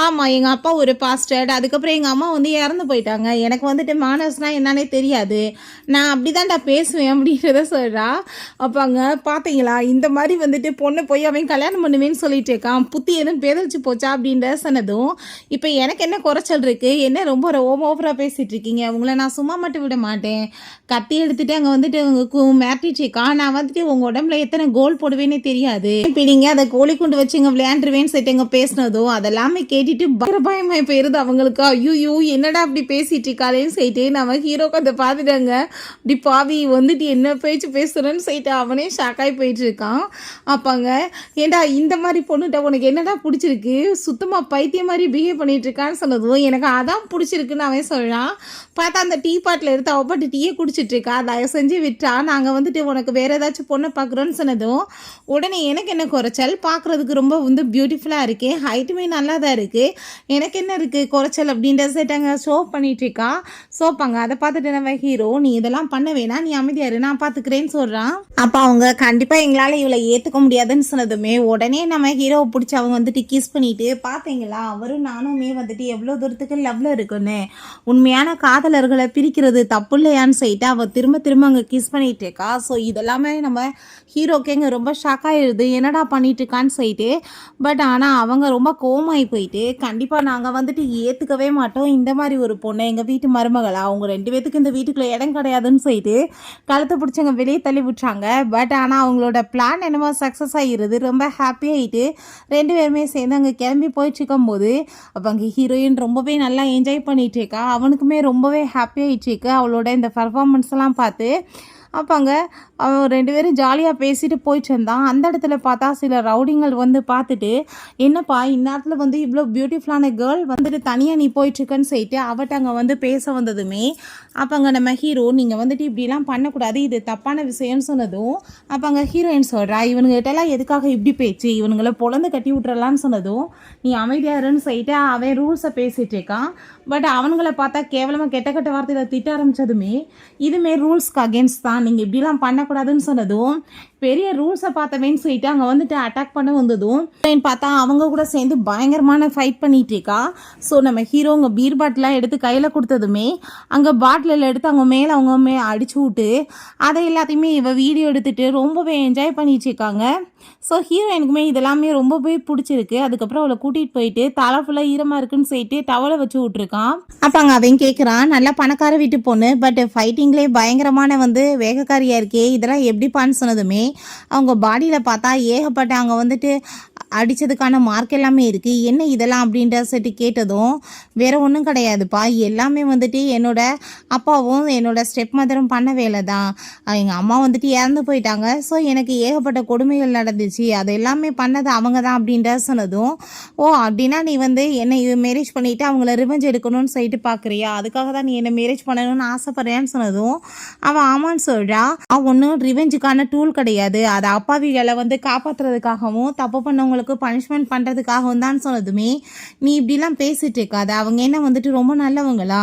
ஆமாம் எங்கள் அப்பா ஒரு பாஸ்டர்ட், அதுக்கப்புறம் எங்கள் அம்மா வந்து இறந்து போயிட்டாங்க, எனக்கு வந்துட்டு மானர்ஸ்னால் என்னன்னே தெரியாது, நான் அப்படி தான்டா பேசுவேன் அப்படின்றத சொல்கிறா. அப்போ அங்கே பார்த்தீங்களா இந்த மாதிரி வந்துட்டு பொண்ணு போய் அவன் கல்யாணம் பண்ணுவேன்னு சொல்லிட்டு இருக்கான், புத்தி எதுவும் பேதலிச்சு போச்சா அப்படின்ற சொன்னதும் இப்போ எனக்கு என்ன குறைச்சல் இருக்குது, என்ன ரொம்ப ஓவராக பேசிகிட்டு இருக்கீங்க, உங்களை நான் சும்மா மட்டும் விட மாட்டேன், கத்தி எடுத்துகிட்டு அங்கே வந்துட்டு உங்களுக்கு மிரட்டிச்சிருக்கா, நான் வந்துட்டு உங்கள் உடம்புல எத்தனை கோல் போடுவேன்னே தெரியாது, இப்போ நீங்கள் அதை கோழி கொண்டு வச்சு இங்கே விளையாண்டுருவேன்னு சொல்லிட்டு எங்கே பேசினதும் அதெல்லாமே கேட்டுட்டு பயமாய் போயிருது அவங்களுக்கு. ஐயோ என்னடா அப்படி பேசிகிட்டு இருக்காளேன்னு சொல்லிட்டு நம்ம ஹீரோக்கு அதை பார்த்துட்டாங்க, அப்படி பாவி வந்துட்டு என்ன பேச்சு பேசுகிறேன்னு சொல்லிட்டு அவனே ஷாக்காகி போயிட்டு இருக்கான். அப்பாங்க ஏண்டா இந்த மாதிரி பொண்ணுகிட்ட உனக்கு என்னடா பிடிச்சிருக்கு, சுத்தமாக பைத்தியம் மாதிரி பிஹேவ் பண்ணிட்டு இருக்கான்னு சொன்னதும் எனக்கு அதான் பிடிச்சிருக்குன்னு அவன் சொல்கிறான். பார்த்தா அந்த டீ பாட்டில் எடுத்து அவள் பாட்டு டீயே குடிச்சிட்டு இருக்கா, தயவு செஞ்சு விட்டா நாங்கள் வந்துட்டு உனக்கு வேறு ஏதாச்சும் பொண்ணை பார்க்குறோன்னு சொன்னதும் உடனே எனக்கு என்ன குறைச்சல், பார்க்குறதுக்கு ரொம்ப வந்து பியூட்டிஃபுல்லாக இருக்குது, ஹைட்டுமே நல்லா தான் இருக்குது, எனக்கு என்ன இருக்குது குறைச்சல் அப்படின்ற செட்டாங்க ஷோ பண்ணிட்டு இருக்கா. சோப்பாங்க அதை பார்த்துட்டு நம்ம ஹீரோ நீ இதெல்லாம் பண்ண வேணாம், நீ அமைதியாரு நான் பார்த்துக்கிறேன்னு சொல்கிறான். அப்போ அவங்க கண்டிப்பாக எங்களால் இவளை ஏற்றுக்க முடியாதுன்னு சொன்னதுமே உடனே உடனே நம்ம ஹீரோவை பிடிச்சி அவங்க வந்துட்டு கிஸ் பண்ணிட்டு, பார்த்தீங்களா அவரும் நானுமே வந்துட்டு எவ்வளோ தூரத்துக்கு லவ்வில் இருக்குன்னு, உண்மையான காதலர்களை பிரிக்கிறது தப்பு இல்லையான்னு சொல்லிட்டு அவள் திரும்ப திரும்ப அங்கே கிஸ் பண்ணிட்டு இருக்கா. ஸோ இதெல்லாமே நம்ம ஹீரோக்கு எங்கே ரொம்ப ஷாக் ஆகிடுது, என்னடா பண்ணிட்டு இருக்கான்னு சொல்லிட்டு. பட் ஆனால் அவங்க ரொம்ப கோவமாகி போயிட்டு, கண்டிப்பாக நாங்கள் வந்துட்டு ஏற்றுக்கவே மாட்டோம் இந்த மாதிரி ஒரு பொண்ணை எங்கள் வீட்டு மருமகளா, அவங்க 2 பேத்துக்கு இந்த வீட்டுக்குள்ளே இடம் கிடையாதுன்னு சொல்லிட்டு கழுத்தை பிடிச்சவங்க வெளியே தள்ளி விட்டுறாங்க. பட் ஆனால் அவங்களோட பிளான் என்னமோ சக்ஸஸ் ஆகிடுது. ரொம்ப ஹாப்பியாகிட்டு 2 பேருமே சேர்ந்து அங்கே கிளம்பி போயிட்டு இருக்கும்போது அப்போ அங்கே ஹீரோயின் ரொம்பவே நல்லா என்ஜாய் பண்ணிகிட்டு இருக்கா. அவனுக்குமே ரொம்பவே ஹாப்பியாகிட்டு இருக்கு அவளோட இந்த பர்ஃபார்மன்ஸ் எல்லாம் பார்த்து. அப்போ அங்கே அவன் 2 பேரும் ஜாலியாக பேசிட்டு போயிட்டு இருந்தான். அந்த இடத்துல பார்த்தா சில ரவுடிங்கள் வந்து பார்த்துட்டு, என்னப்பா இந்நேரத்தில் வந்து இவ்வளோ பியூட்டிஃபுல்லான கேர்ள் வந்துட்டு தனியாக நீ போயிட்டுருக்குன்னு சொல்லிட்டு அவட்ட அங்கே வந்து பேச வந்ததுமே, அப்போ அங்கே நம்ம ஹீரோ நீங்கள் வந்துட்டு இப்படிலாம் பண்ணக்கூடாது, இது தப்பான விஷயம்னு சொன்னதும், அப்போ அங்கே ஹீரோயின் சொல்கிறா, இவனுங்கிட்டலாம் எதுக்காக இப்படி பேச்சு, இவனுங்களை பொழந்து கட்டி விட்டுறலான்னு சொன்னதும், நீ அமைதியாருன்னு சொல்லிட்டு அவன் ரூல்ஸை பேசிகிட்டு இருக்கான். பட் அவனுங்களை பார்த்தா கேவலமாக கெட்ட கெட்ட வார்த்தையில் திட்ட ஆரம்பித்ததுமே, இதுமே ரூல்ஸ்க்கு அகேன்ஸ்ட் தான், நீங்கள் இப்படிலாம் பண்ணக்கூடாதுன்னு சொன்னதும், பெரிய ரூல்ஸை பார்த்தவேன்னு சொல்லிட்டு அங்கே வந்துட்டு அட்டாக் பண்ண வந்ததும் பார்த்தா அவங்க கூட சேர்ந்து பயங்கரமான ஃபைட் பண்ணிட்டு இருக்கா. ஸோ நம்ம ஹீரோ அங்கே பீர் பாட்டிலாம் எடுத்து கையில் கொடுத்ததுமே அங்கே பாட்டிலில் எடுத்து அவங்க மேலே அடிச்சு விட்டு அதை எல்லாத்தையுமே இவ வீடியோ எடுத்துகிட்டு ரொம்பவே என்ஜாய் பண்ணிட்டு இருக்காங்க. ஸோ ஹீரோயினுக்குமே இதெல்லாமே ரொம்பவே பிடிச்சிருக்கு. அதுக்கப்புறம் அவளை கூட்டிகிட்டு போயிட்டு தலை ஃபுல்லாக ஈரமாக இருக்குன்னு சொல்லிட்டு டவலை வச்சு விட்ருக்கான். அப்போ அங்கே அவன் கேட்குறான், நல்லா பணக்கார வீட்டு பொண்ணு, பட் ஃபைட்டிங்லேயே பயங்கரமான வந்து வேகக்காரியாக இருக்கே, இதெல்லாம் எப்படிப்பான்னு சொன்னதுமே அவங்க பாடியில் பார்த்தா ஏகப்பட்ட அங்கே வந்துட்டு அடித்ததுக்கான மார்க் எல்லாமே இருக்குது, என்ன இதெல்லாம் அப்படின்ற சொல்லிட்டு கேட்டதும், வேறு ஒன்றும் கிடையாதுப்பா, எல்லாமே வந்துட்டு என்னோட அப்பாவும் என்னோட ஸ்டெப் மதரும் பண்ண வேலை தான், எங்கள் அம்மா வந்துட்டு இறந்து போயிட்டாங்க, ஸோ எனக்கு ஏகப்பட்ட கொடுமைகள் நடந்துச்சு, அது எல்லாமே பண்ணது அவங்க தான் அப்படின்ற சொன்னதும், ஓ அப்படின்னா நீ வந்து என்னை மேரேஜ் பண்ணிவிட்டு அவங்கள ரிவெஞ்ச் எடுக்கணும்னு சொல்லிட்டு பார்க்குறியா, அதுக்காக தான் நீ என்னை மேரேஜ் பண்ணணும்னு ஆசைப்பட்றேன்னு சொன்னதும் அவன் ஆமான்னு சொல்கிறா. அவன் ஒன்றும் ரிவெஞ்சுக்கான டூல் கிடையாது, அதை அப்பாவிகளை வந்து காப்பாற்றுறதுக்காகவும் தப்பு பண்ணவங்களுக்கு பனிஷ்மெண்ட் பண்ணுறதுக்காகவும் தான் சொன்னதுமே, நீ இப்படிலாம் பேசிட்டு இருக்காது, அவங்க என்ன வந்துட்டு ரொம்ப நல்லவங்களா,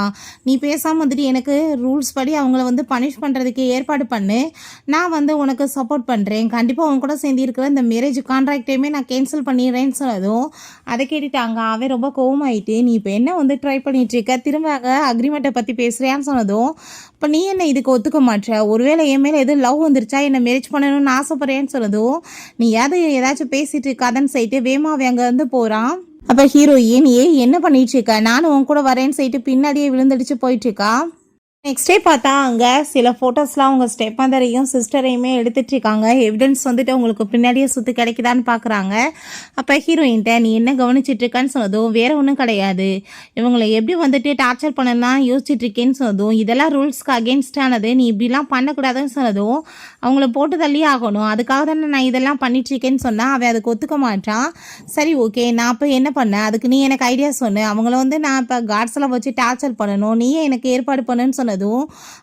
நீ பேசாமல் வந்துட்டு எனக்கு ரூல்ஸ் படி அவங்கள வந்து பனிஷ் பண்ணுறதுக்கு ஏற்பாடு பண்ணு, நான் வந்து உனக்கு சப்போர்ட் பண்ணுறேன், கண்டிப்பாக அவங்க கூட சேர்ந்து இருக்கிற இந்த மேரேஜ் கான்ட்ராக்டையுமே நான் கேன்சல் பண்ணிடுறேன்னு சொன்னதும் அதை கேட்டுட்டாங்க. அவன் ரொம்ப கோவமாயிட்டு, நீ இப்போ என்ன வந்து ட்ரை பண்ணிட்டு இருக்க, திரும்ப அக்ரிமெண்ட்டை பற்றி பேசுகிறியான்னு சொன்னதும், இப்போ நீ என்ன இதுக்கு ஒத்துக்க மாட்டேற, ஒருவேளை என் மேலே எதுவும் லவ் வந்துருச்சா, என்னை மேரேஜ் பண்ணணும்னு ஆசைப்படுறேன்னு சொன்னதும், நீ ஏதாச்சும் பேசிட்டு இருக்காதன்னு சொல்லிட்டு வேமாவே அங்கே வந்து போகிறான். அப்போ ஹீரோயின் என்ன பண்ணிட்டு இருக்கா, நானும் உன் கூட வரேன்னு சொல்லிட்டு பின்னாடியே விழுந்தடிச்சு போயிட்டு இருக்கா. நெக்ஸ்ட் டே பார்த்தா அங்கே சில ஃபோட்டோஸ்லாம் அவங்க ஸ்டெப் மதரையும் சிஸ்டரையுமே எடுத்துகிட்டு இருக்காங்க. எவிடன்ஸ் வந்துட்டு அவங்களுக்கு பின்னாடியே சுற்றி கிடைக்குதான்னு பார்க்குறாங்க. அப்போ ஹீரோயின்ட்ட நீ என்ன கவனிச்சிட்ருக்கான்னு சொன்னதும், வேறு ஒன்றும் கிடையாது, இவங்களை எப்படி வந்துட்டு டார்ச்சர் பண்ணலாம் யோசிச்சுட்ருக்கேன்னு சொன்னதும், இதெல்லாம் ரூல்ஸ்க்கு அகேன்ஸ்டானது, நீ இப்படிலாம் பண்ணக்கூடாதுன்னு சொன்னதும், அவங்கள போட்டு தள்ளி ஆகணும், அதுக்காக தானே நான் இதெல்லாம் பண்ணிட்டுருக்கேன்னு சொன்னால் அவன் அதுக்கு ஒத்துக்க மாட்டான். சரி ஓகே, நான் இப்போ என்ன பண்ணேன், அதுக்கு நீ எனக்கு ஐடியா சொன்ன, அவங்கள வந்து நான் இப்போ கார்ட்ஸெல்லாம் வச்சு டார்ச்சர் பண்ணணும், நீயே எனக்கு ஏற்பாடு பண்ணுன்னு சொன்னதும்,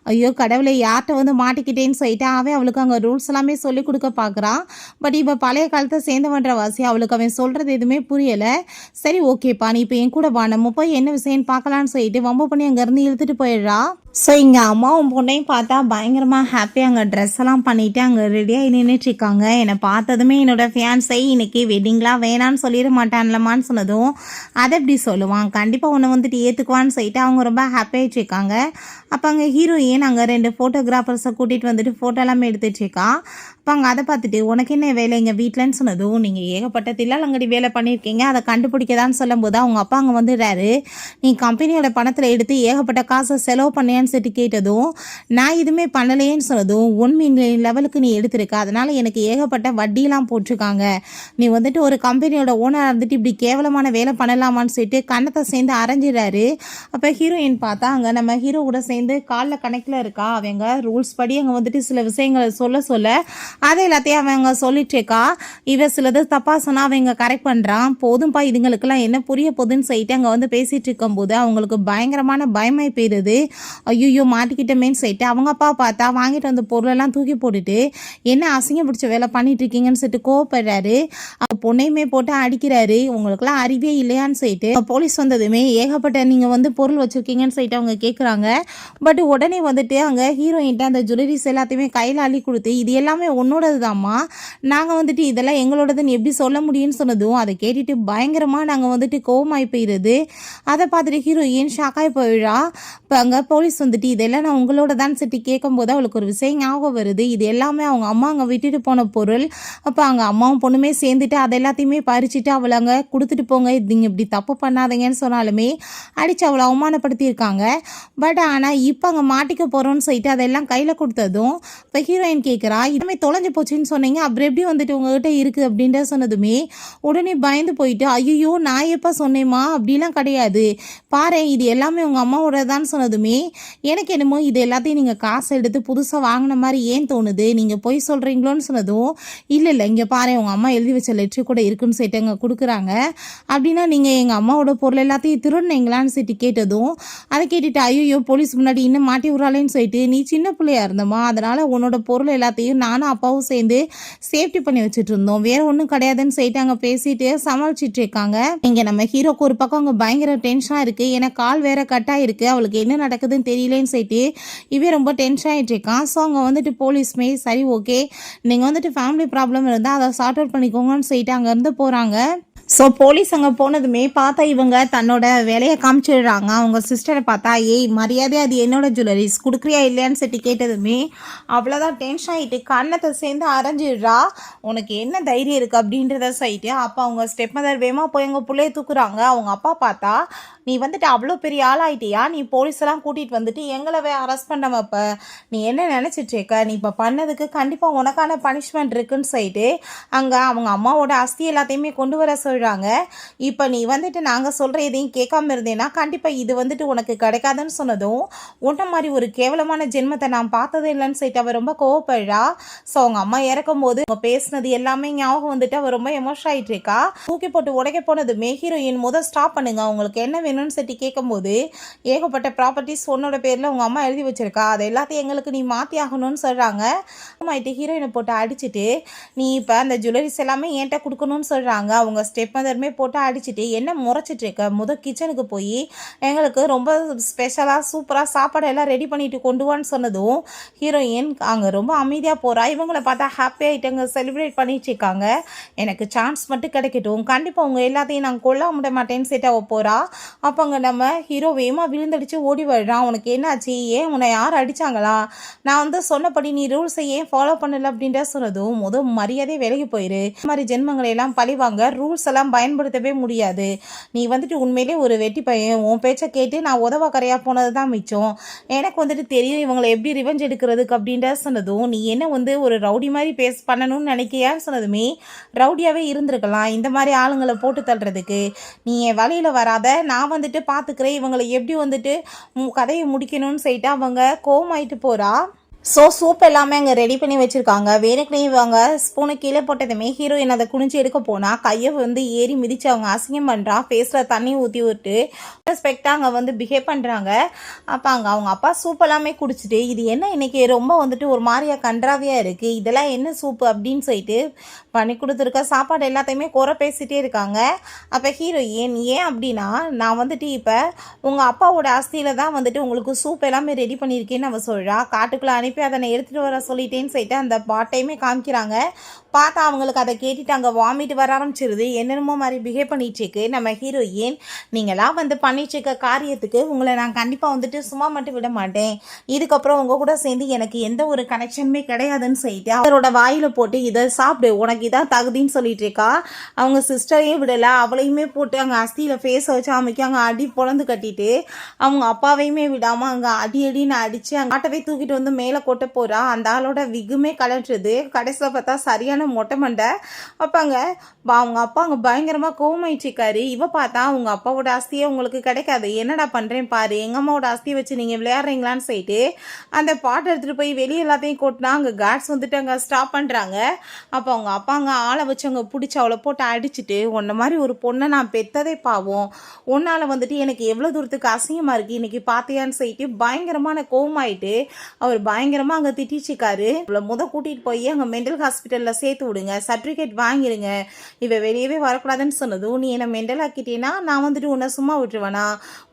ஐயோ கடவுளை யார்கிட்ட வந்து மாட்டிக்கிட்டேன்னு சொல்லிட்டு அவன் அவளுக்கு அங்கே ரூல்ஸ் எல்லாமே சொல்லி கொடுக்க பார்க்குறான். பட் இப்போ பழைய காலத்தை சேர்ந்து பண்ணுற வாசி அவளுக்கு அவன் சொல்கிறது எதுவுமே புரியலை. சரி ஓகேப்பா, நீ இப்போ என் கூட வா, நம்ம போய் என்ன விஷயம்னு பார்க்கலான்னு சொல்லிட்டு வம்பு பண்ணி அங்கேருந்து இழுத்துட்டு போயிடுறா. ஸோ இங்கே அம்மாவும் பொண்ணையும் பார்த்தா பயங்கரமாக ஹாப்பியாக அங்கே ட்ரெஸ் எல்லாம் பண்ணிவிட்டு அங்கே ரெடியாக நின்றுட்டுருக்காங்க. என்னை பார்த்ததுமே என்னோடய ஃபியான்ஸை இன்னைக்கு வெட்டிங்லாம் வேணான்னு சொல்லிட மாட்டான்லமான்னு சொன்னதும், அதை எப்படி சொல்லுவான், கண்டிப்பாக ஒன்று வந்துட்டு ஏற்றுக்குவான்னு சொல்லிட்டு அவங்க ரொம்ப ஹாப்பியாகிட்டு இருக்காங்க. அப்போ அங்கே ஹீரோயின் அங்கே 2 ஃபோட்டோகிராஃபர்ஸை கூட்டிகிட்டு வந்துட்டு ஃபோட்டோ எல்லாமே எடுத்துகிட்ருக்கா. அப்போ அங்கே அதை பார்த்துட்டு உனக்கு என்ன வேலை எங்கள் வீட்டிலன்னு சொன்னதும், நீங்கள் ஏகப்பட்ட தில்லாலங்கடி வேலை பண்ணியிருக்கீங்க, அதை கண்டுபிடிக்கதான்னு சொல்லும்போது அவங்க அப்பா அங்கே வந்துடுறாரு. நீ கம்பெனியோட பணத்தில் எடுத்து ஏகப்பட்ட காசை செலவு பண்ணியான்னு சொல்லிட்டு கேட்டதும், நான் எதுவுமே பண்ணலையேன்னு சொன்னதும், 1 மில்லியன் லெவலுக்கு நீ எடுத்திருக்க, அதனால் எனக்கு ஏகப்பட்ட வட்டியெலாம் போட்டிருக்காங்க, நீ வந்துட்டு ஒரு கம்பெனியோட ஓனராக இருந்துட்டு இப்படி கேவலமான வேலை பண்ணலாமான்னு சொல்லிட்டு கண்ணத்தை சேர்ந்து அரைஞ்சிடறாரு. அப்போ ஹீரோயின் பார்த்தா அங்கே நம்ம ஹீரோ கூட சேர்ந்து காலில் கணக்கில் இருக்கா. அவங்க ரூல்ஸ் படி அங்கே வந்துட்டு சில விஷயங்களை சொல்ல அதை எல்லாத்தையும் அவங்க சொல்லிட்டு இருக்கா. இவ சிலது தப்பாக சொன்னால் அவங்க கரெக்ட் பண்ணுறான். போதும்பா இதுங்களுக்கெல்லாம் என்ன புரிய போகுதுன்னு சொல்லிட்டு அங்கே வந்து பேசிகிட்டு இருக்கும்போது அவங்களுக்கு பயங்கரமான பயமாய் போயிடுது. ஐயோ மாட்டிக்கிட்டமேன்னு சொல்லிட்டு அவங்க அப்பா பார்த்தா வாங்கிட்டு வந்த பொருளெல்லாம் தூக்கி போட்டுட்டு என்ன அசிங்கம் பிடிச்ச வேலை பண்ணிட்டு இருக்கீங்கன்னு சொல்லிட்டு கோவப்படுறாரு. பொண்ணையுமே போட்டு அடிக்கிறாரு. உங்களுக்குலாம் அறிவே இல்லையான்னு சொல்லிட்டு போலீஸ் வந்ததுமே ஏகப்பட்ட நீங்கள் வந்து பொருள் வச்சுருக்கீங்கன்னு சொல்லிட்டு அவங்க கேட்குறாங்க. பட் உடனே வந்துட்டு அங்கே ஹீரோயின்ட்ட அந்த ஜுவல்லரிஸ் எல்லாத்தையுமே கையில் அள்ளி கொடுத்து இது எல்லாமே உன்னோடது தாம்மா, நாங்கள் வந்துட்டு இதெல்லாம் எங்களோடதுன்னு எப்படி சொல்ல முடியும்னு சொன்னதும் அதை கேட்டுட்டு பயங்கரமாக நாங்கள் வந்துட்டு கோவமாகி போயிடுது. அதை பார்த்துட்டு ஹீரோயின் ஷாக்காகி போயிடுறா. இப்போ அங்கே போலீஸ் வந்துட்டு இதெல்லாம் நான் உங்களோட தான் சொல்லிட்டு கேட்கும்போது அவளுக்கு ஒரு விஷயம் ஞாபகம் வருது. இது எல்லாமே அவங்க அம்மா அங்கே விட்டுட்டு போன பொருள். அப்போ அங்கே அம்மாவும் பொண்ணுமே சேர்ந்துட்டு அதை எல்லாத்தையுமே பறிச்சுட்டு அவளை அங்கே கொடுத்துட்டு போங்க, நீங்கள் இப்படி தப்பு பண்ணாதீங்கன்னு சொன்னாலுமே அடித்து அவளை அவமானப்படுத்தியிருக்காங்க. பட் ஆனால் இப்போ அங்கே மாட்டிக்க போகிறோன்னு சொல்லிட்டு அதெல்லாம் கையில் கொடுத்ததும் இப்போ ஹீரோயின் கேட்குறா, இதுவுமே தொலைஞ்சு போச்சுன்னு சொன்னீங்க, அப்புறம் எப்படி வந்துட்டு உங்ககிட்ட இருக்குது அப்படின்ற சொன்னதுமே உடனே பயந்து போயிட்டு ஐயோ நான் எப்போ சொன்னேம்மா, அப்படிலாம் கிடையாது, பாரு இது எல்லாமே உங்கள் அம்மாவோட தான் சொன்னதுமே எனக்கு என்னமோ இது எல்லாத்தையும் நீங்கள் காசு எடுத்து புதுசாக வாங்கின மாதிரி ஏன் தோணுது, நீங்கள் போய் சொல்கிறீங்களோன்னு சொன்னதும் இல்லை இங்கே பாரு உங்கள் அம்மா எழுதி வச்ச லெட்ரு கூட இருக்குன்னு சொல்லிட்டு அங்கே கொடுக்குறாங்க. அப்படின்னா நீங்கள் எங்கள் அம்மாவோட பொருள் எல்லாத்தையும் திருடுனீங்களான்னு சொல்லிட்டு கேட்டதும் அதை கேட்டுட்டு ஐயோ போலீஸ் முன்னாடி இன்னும் மாட்டி விட்றாளேன்னு சொல்லிட்டு நீ சின்ன பிள்ளையா இருந்தம்மா, அதனால் உன்னோட பொருள் எல்லாத்தையும் நானும் அப்பாவும் சேர்ந்து சேஃப்டி பண்ணி வச்சுட்டு இருந்தோம், வேற ஒன்றும் கிடையாதுன்னு சொல்லிட்டு அங்கே பேசிட்டு சமாளிச்சுட்டு இருக்காங்க. இங்கே நம்ம ஹீரோக்கு ஒரு பக்கம் அங்கே பயங்கர டென்ஷனாக இருக்குது. ஏன்னா கால் வேற கட்டாக இருக்குது, அவளுக்கு என்ன நடக்குதுன்னு தெரியலேன்னு சொல்லிட்டு இவன் ரொம்ப டென்ஷன் ஆகிட்டு இருக்கான். ஸோ அங்கே வந்துட்டு போலீஸ்மே சரி ஓகே நீங்கள் வந்துட்டு ஃபேமிலி ப்ராப்ளம் இருந்தால் அதை சார்ட் அவுட் பண்ணிக்கோங்கன்னு சொல்லிட்டு அங்கேருந்து போகிறாங்க. ஸோ போலீஸ் அங்கே போனதுமே பார்த்தா இவங்க தன்னோட வேலையை காமிச்சிடுறாங்க. அவங்க சிஸ்டரை பார்த்தா ஏய் மரியாதை அது என்னோட ஜுவல்லரிஸ் கொடுக்குறியா இல்லையான்னு சொல்லி கேட்டதுமே அவ்வளோதான் டென்ஷன் ஆகிட்டு கண்ணத்தை சேர்ந்து அரைஞ்சிடுறா. உனக்கு என்ன தைரியம் இருக்குது அப்படின்றத சொல்லிட்டு அப்போ அவங்க ஸ்டெப் மதர் வேகமாக போய் எங்கள் பிள்ளைய தூக்குறாங்க. அவங்க அப்பா பார்த்தா நீ வந்துட்டு அவ்வளோ பெரிய ஆளாயிட்டியா, நீ போலீஸெல்லாம் கூட்டிகிட்டு வந்துட்டு எங்களவே அரெஸ்ட் பண்ண வைப்ப, நீ என்ன நினச்சிட்ருக்க, நீ இப்போ பண்ணதுக்கு கண்டிப்பாக உனக்கான பனிஷ்மெண்ட் இருக்குன்னு சொல்லிட்டு அங்கே அவங்க அம்மாவோட அஸ்தி எல்லாத்தையுமே கொண்டு வர சொல்கிறாங்க. இப்போ நீ வந்துட்டு நாங்கள் சொல்கிற எதையும் கேட்காம இருந்தேன்னா கண்டிப்பாக இது வந்துட்டு உனக்கு கிடைக்காதுன்னு சொன்னதும் உன்ன மாதிரி ஒரு கேவலமான ஜென்மத்தை நான் பார்த்ததே இல்லைன்னு சொல்லிட்டு அவள் ரொம்ப கோவப்படுறா. ஸோ அவங்க அம்மா இறக்கும் போது அவங்க பேசினது எல்லாமே ஞாபகம் வந்துட்டு அவள் ரொம்ப எமோஷன் ஆகிட்டு இருக்கா. தூக்கி போட்டு உடைக்க போனதுமே ஹீரோயின் முதல் ஸ்டாப் பண்ணுங்க, அவங்களுக்கு என்ன வேணும்னு சொல்லி கேட்கும்போது ஏகப்பட்ட ப்ராப்பர்ட்டிஸ் உன்னோட பேரில் உங்கள் அம்மா எழுதி வச்சிருக்கா, அதை எல்லாத்தையும் எங்களுக்கு நீ மாற்றி ஆகணும்னு சொல்கிறாங்க. ஆமாயிட்டு ஹீரோயினை போட்டு அடிச்சுட்டு நீ இப்போ அந்த ஜுவல்லரிஸ் எல்லாமே என்கிட்ட கொடுக்கணும்னு சொல்கிறாங்க. அவங்க ஸ்டெப் மதருமே போட்டு அடிச்சுட்டு என்ன முறைச்சிட்டு இருக்க, கிச்சனுக்கு போய் எங்களுக்கு ரொம்ப ஸ்பெஷலாக சூப்பராக சாப்பாடு எல்லாம் ரெடி பண்ணிட்டு கொண்டு வான்னு சொன்னதும் ஹீரோயின் அங்கே ரொம்ப அமைதியாக போகிறா. இவங்களை பார்த்தா ஹாப்பி ஆகிட்டாங்க, செலிப்ரேட் பண்ணிட்டு இருக்காங்க. எனக்கு சான்ஸ் மட்டும் கிடைக்கட்டும், கண்டிப்பாக உங்கள் எல்லாத்தையும் நான் கொல்ல விட மாட்டேன்னு சொல்லிட்டு அவள் போகிறா. அப்போ அங்கே நம்ம ஹீரோ வேகமாக விழுந்தடிச்சு ஓடி வர்றான். உனக்கு என்னாச்சு, ஏன் உன்னை யார் அடித்தாங்களா, நான் வந்து சொன்னபடி நீ ரூல்ஸை ஏன் ஃபாலோ பண்ணலை அப்படின்ற சொன்னதும் மரியாதையை விலகி போயிரு, இந்த மாதிரி ஜென்மங்களை எல்லாம் பழிவாங்க ரூல்ஸ் எல்லாம் பயன்படுத்தவே முடியாது, நீ வந்துட்டு உண்மையிலே ஒரு வெட்டி பையன், உன் பேச்சை கேட்டு நான் உதவ கரையாக போனது தான் மிச்சம், எனக்கு வந்துட்டு தெரியும் இவங்களை எப்படி ரிவெஞ்ச் எடுக்கிறதுக்கு அப்படின்ற சொன்னதும் நீ என்ன வந்து ஒரு ரவுடி மாதிரி பண்ணணும்னு நினைக்கியான்னு சொன்னதுமே ரவுடியாகவே இருந்திருக்கலாம், இந்த மாதிரி ஆளுங்களை போட்டு தள்ளுறதுக்கு நீ என் வழியில் வராத, நான் வந்துட்டு பார்த்துக்கிறேன், இவங்களை எப்படி வந்துட்டு கதையை முடிக்கணும்னு சொல்லிட்டு அவங்க கோவமாயிட்டு போகிறா. ஸோ சூப் எல்லாமே அங்கே ரெடி பண்ணி வச்சுருக்காங்க. வேணுக்குனே இவங்க ஸ்பூனை கீழே போட்டதுமே ஹீரோயின் அதை குனிஞ்சு எடுக்க போனால் கையை வந்து ஏறி மிதித்து அவங்க அசிங்கம் பண்ணுறான். ஃபேஸில் தண்ணி ஊற்றி விட்டு ரெஸ்பெக்டாக அங்கே வந்து பிஹேவ் பண்ணுறாங்க. அப்போ அங்கே அவங்க அப்பா சூப் எல்லாமே குடிச்சிட்டு இது என்ன இன்றைக்கி ரொம்ப வந்துட்டு ஒரு மாதிரியாக கன்றாவியாக இருக்குது, இதெல்லாம் என்ன சூப்பு அப்படின்னு சொல்லிட்டு பண்ணி கொடுத்துருக்க சாப்பாடு எல்லாத்தையுமே குறை பேசிகிட்டே இருக்காங்க. அப்போ ஹீரோயின் ஏன் அப்படின்னா நான் வந்துட்டு இப்போ உங்கள் அப்பாவோட அஸ்தியில் தான் வந்துட்டு உங்களுக்கு சூப் எல்லாமே ரெடி பண்ணியிருக்கேன்னு அவள் சொல்கிறா. காட்டுக்குள்ளே அனுப்பி அதை நான் எடுத்துகிட்டு வர சொல்லிட்டேன்னு சொல்லிட்டு அந்த பாட்டையுமே காமிக்கிறாங்க. பார்த்தா அவங்களுக்கு அதை கேட்டுட்டு அங்கே வாமிட் வர ஆரம்பிச்சிருது. என்னென்னமோ மாதிரி பிஹேவ் பண்ணிட்டுருக்கு நம்ம ஹீரோயின். நீங்களாம் வந்து பண்ணிட்டுருக்க காரியத்துக்கு உங்களை நான் கண்டிப்பாக வந்துட்டு சும்மா மட்டும் விட மாட்டேன், இதுக்கப்புறம் உங்கள் கூட சேர்ந்து எனக்கு எந்த ஒரு கனெக்ஷனுமே கிடையாதுன்னு சொல்லிட்டு அவரோட வாயில் போட்டு இதை சாப்பிடு உனக்கு இதான் தகுதின்னு சொல்லிட்டு இருக்கா. அவங்க சிஸ்டரையும் விடலை, அவளையுமே போட்டு அங்கே அஸ்தியில் ஃபேஸை வச்சு அமைக்க அங்கே அடி பொழந்து கட்டிட்டு அவங்க அப்பாவையுமே விடாமல் அங்கே அடின்னு அடித்து அங்கே ஆட்டவே தூக்கிட்டு வந்து மேலே கொட்ட போகிறா. அந்த ஆளோட விகுமே கலட்டுறது. கடைசியில் பார்த்தா சரியான சரியான மொட்டை மண்டை. அப்பாங்க அவங்க அப்பா அங்கே பயங்கரமாக கோவமாயிடுச்சிக்காரு. இவ பார்த்தா உங்கள் அப்பாவோட ஆஸ்தியே உங்களுக்கு கிடைக்காது, என்னடா பண்ணுறேன் பாரு, எங்கள் அம்மாவோட ஆஸ்தியை வச்சு நீங்கள் விளையாடுறீங்களான்னு சொல்லிட்டு அந்த பாட்டை எடுத்துகிட்டு போய் வெளியே எல்லாத்தையும் கொட்டினா அங்கே கார்ட்ஸ் வந்துட்டு அங்கே ஸ்டாப் பண்ணுறாங்க. அப்போ அவங்க அப்பா அங்கே ஆளை வச்சு அங்கே பிடிச்சி அவளை போட்டு அடிச்சுட்டு, உன்ன மாதிரி ஒரு பொண்ணை நான் பெற்றதே பாவம், உன்னால் வந்துட்டு எனக்கு எவ்வளோ தூரத்துக்கு அசிங்கமாக இருக்குது இன்றைக்கி பார்த்தியான்னு சொல்லிட்டு பயங்கரமான கோவமாயிட்டு அவர் பயங்கரமாக அங்கே திட்டிச்சிக்காரு. இவ்வளோ கூட்டிகிட்டு போய் அங்கே மென்டல் ஹாஸ்பிட்டலில் சேர்த்து விடுங்க, சர்டிஃபிகேட் வாங்கிடுங்க, இவ வெளியவே வரக்கூடாதுன்னு சொன்னதும் நீ என்னை மென்டல் ஆக்கிட்டீன்னா நான் வந்துட்டு உன்னை சும்மா விட்டுருவேனா,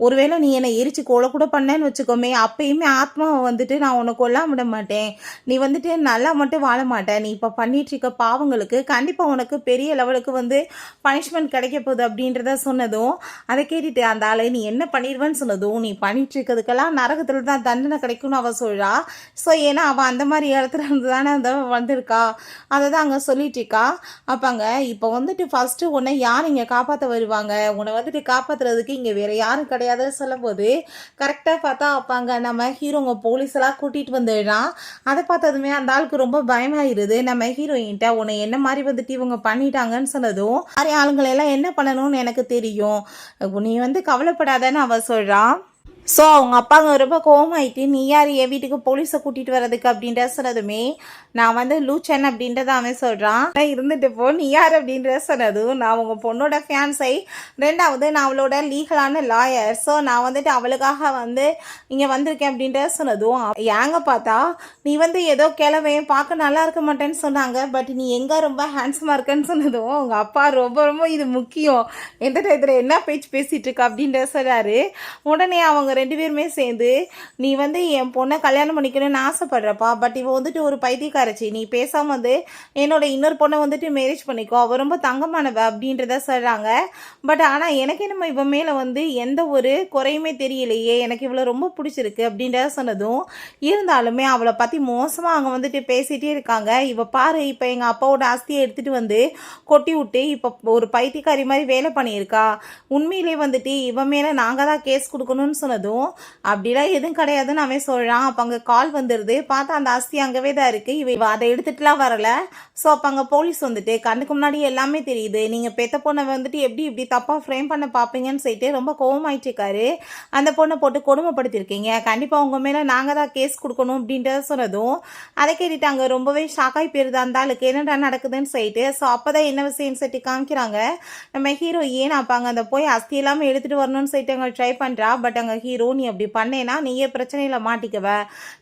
ஒருவேளை நீ என்னை எரிச்சு கொலை கூட பண்ணேன்னு வச்சுக்கோமே, அப்பயுமே ஆத்மாவை வந்துட்டு நான் உன்னை கொல்லாம விட மாட்டேன், நீ வந்துட்டு நல்லா மட்டும் வாழ மாட்டேன், நீ இப்போ பண்ணிட்டு இருக்க பாவங்களுக்கு கண்டிப்பாக உனக்கு பெரிய லெவலுக்கு வந்து பனிஷ்மெண்ட் கிடைக்க போகுது அப்படின்றத சொன்னதும் அதை கேட்டுட்டு அந்த ஆளை நீ என்ன பண்ணிடுவேன்னு சொன்னதும் நீ பண்ணிட்டு இருக்கிறதுக்கெல்லாம் நரகத்தில் தான் தண்டனை கிடைக்கும்னு அவள் சொல்கிறா. ஸோ ஏன்னா அவள் அந்த மாதிரி இடத்துல இருந்து தானே அந்த வந்திருக்கா, அதை தான் அங்கே சொல்லிட்டு இருக்கா. அப்பாங்க இப்போ வந்துட்டு ஃபஸ்ட்டு உன்னை யார் இங்கே காப்பாற்ற வருவாங்க, உன்னை வந்துட்டு காப்பாற்றுறதுக்கு இங்கே வேறு யாரும் கிடையாதுன்னு சொல்லும் போது கரெக்டாக பார்த்தா அப்பாங்க நம்ம ஹீரோங்க போலீஸெல்லாம் கூட்டிகிட்டு வந்துடுறான். அதை பார்த்ததுமே அந்த ஆளுக்கு ரொம்ப பயமாயிருது. நம்ம ஹீரோயின்ட்ட உன்னை என்ன மாதிரி வந்துட்டு இவங்க பண்ணிட்டாங்கன்னு சொன்னதும் மாதிரி ஆளுங்களெல்லாம் என்ன பண்ணணும்னு எனக்கு தெரியும், நீ வந்து கவலைப்படாதன்னு அவ சொல்கிறான். ஸோ அவங்க அப்பாங்க ரொம்ப கோவமாயிட்டு நீ யார் என் வீட்டுக்கு போலீஸை கூட்டிகிட்டு வர்றதுக்கு அப்படின்ற சொன்னதுமே நான் வந்து லூச்சன் அப்படின்றத அவன் சொல்கிறான். இருந்துட்டு போ, நீ யார் அப்படின்ற சொன்னதும் நான் உங்கள் பொண்ணோட ஃபேன்ஸை, ரெண்டாவது நான் அவளோட லீகலான லாயர், ஸோ நான் வந்துட்டு அவளுக்காக வந்து இங்கே வந்திருக்கேன் அப்படின்ற சொன்னதும் ஏங்க பார்த்தா நீ வந்து ஏதோ கிளவே பார்க்க நல்லா இருக்க மாட்டேன்னு சொன்னாங்க, பட் நீ எங்கே ரொம்ப ஹேண்ட்ஸமாக இருக்கன்னு சொன்னதும் அவங்க அப்பா ரொம்ப இது முக்கியம், எந்த டயத்தில் என்ன பேச்சு பேசிகிட்டு இருக்கா அப்படின்ற சொல்கிறாரு. உடனே அவங்க ரெண்டு பேருமே சேர்ந்து நீ வந்து என் பொண்ணை கல்யாணம் பண்ணிக்கணும்னு ஆசைப்படுறப்பா, பட் இவ வந்துட்டு ஒரு பைத்தியக்காரச்சி, நீ பேசாமல் வந்து என்னோட இன்னொரு பொண்ணை வந்துட்டு மேரேஜ் பண்ணிக்கோ, அவள் ரொம்ப தங்கமானவ அப்படின்றத சொல்கிறாங்க. பட் ஆனால் எனக்கு நம்ம இவன் மேலே வந்து எந்த ஒரு குறையுமே தெரியலையே, எனக்கு இவ்வளோ ரொம்ப பிடிச்சிருக்கு அப்படின்றத சொன்னதும் இருந்தாலுமே அவளை பற்றி மோசமாக அவங்க வந்துட்டு பேசிகிட்டே இருக்காங்க. இவ பாரு இப்போ எங்கள் அப்பாவோட ஆஸ்தியை எடுத்துகிட்டு வந்து கொட்டி விட்டு இப்போ ஒரு பைத்தியக்காரி மாதிரி வேலை பண்ணியிருக்கா, உண்மையிலே வந்துட்டு இவன் மேலே நாங்கள் தான் கேஸ் கொடுக்கணும்னு சொன்னதும் அப்படிலாம் எதுவும் கிடையாதுன்னு அவன் சொல்கிறான். அப்போ அங்கே கால் வந்துடுது, பார்த்தா அந்த ஆஸ்தி அங்கவே தான் இருக்குது, இவ அதை எடுத்துட்டுலாம் வரல. ஸோ அப்போ அங்கே போலீஸ் வந்துட்டு கண்ணுக்கு முன்னாடி எல்லாமே தெரியுது, நீங்கள் பெத்த பொண்ணை வந்துட்டு இப்படி தப்பாக ஃப்ரேம் பண்ண பார்ப்பீங்கன்னு சொல்லிட்டு ரொம்ப கோவமாயிட்டுருக்காரு. அந்த பொண்ணை போட்டு கொடுமைப்படுத்திருக்கீங்க, கண்டிப்பாக உங்கள் மேலே நாங்கள் தான் கேஸ் கொடுக்கணும் அப்படின்றத சொன்னதும் அதை கேட்டுட்டு அங்கே ரொம்பவே ஷாக்காகி போயிருது அந்த ஆளுக்கு, என்னடா நடக்குதுன்னு சொல்லிட்டு. ஸோ அப்போ தான் என்ன விஷயம்னு சொல்லிட்டு காமிக்கிறாங்க. நம்ம ஹீரோ ஏன் அப்பாங்க அந்த போய் அஸ்தி எல்லாமே எடுத்துகிட்டு வரணும்னு சொல்லிட்டு அங்கே ட்ரை பண்ணுறா. பட் அங்கே ஹீரோ நீ அப்படி பண்ணேன்னா நீயே பிரச்சனையில் மாட்டிக்குவ,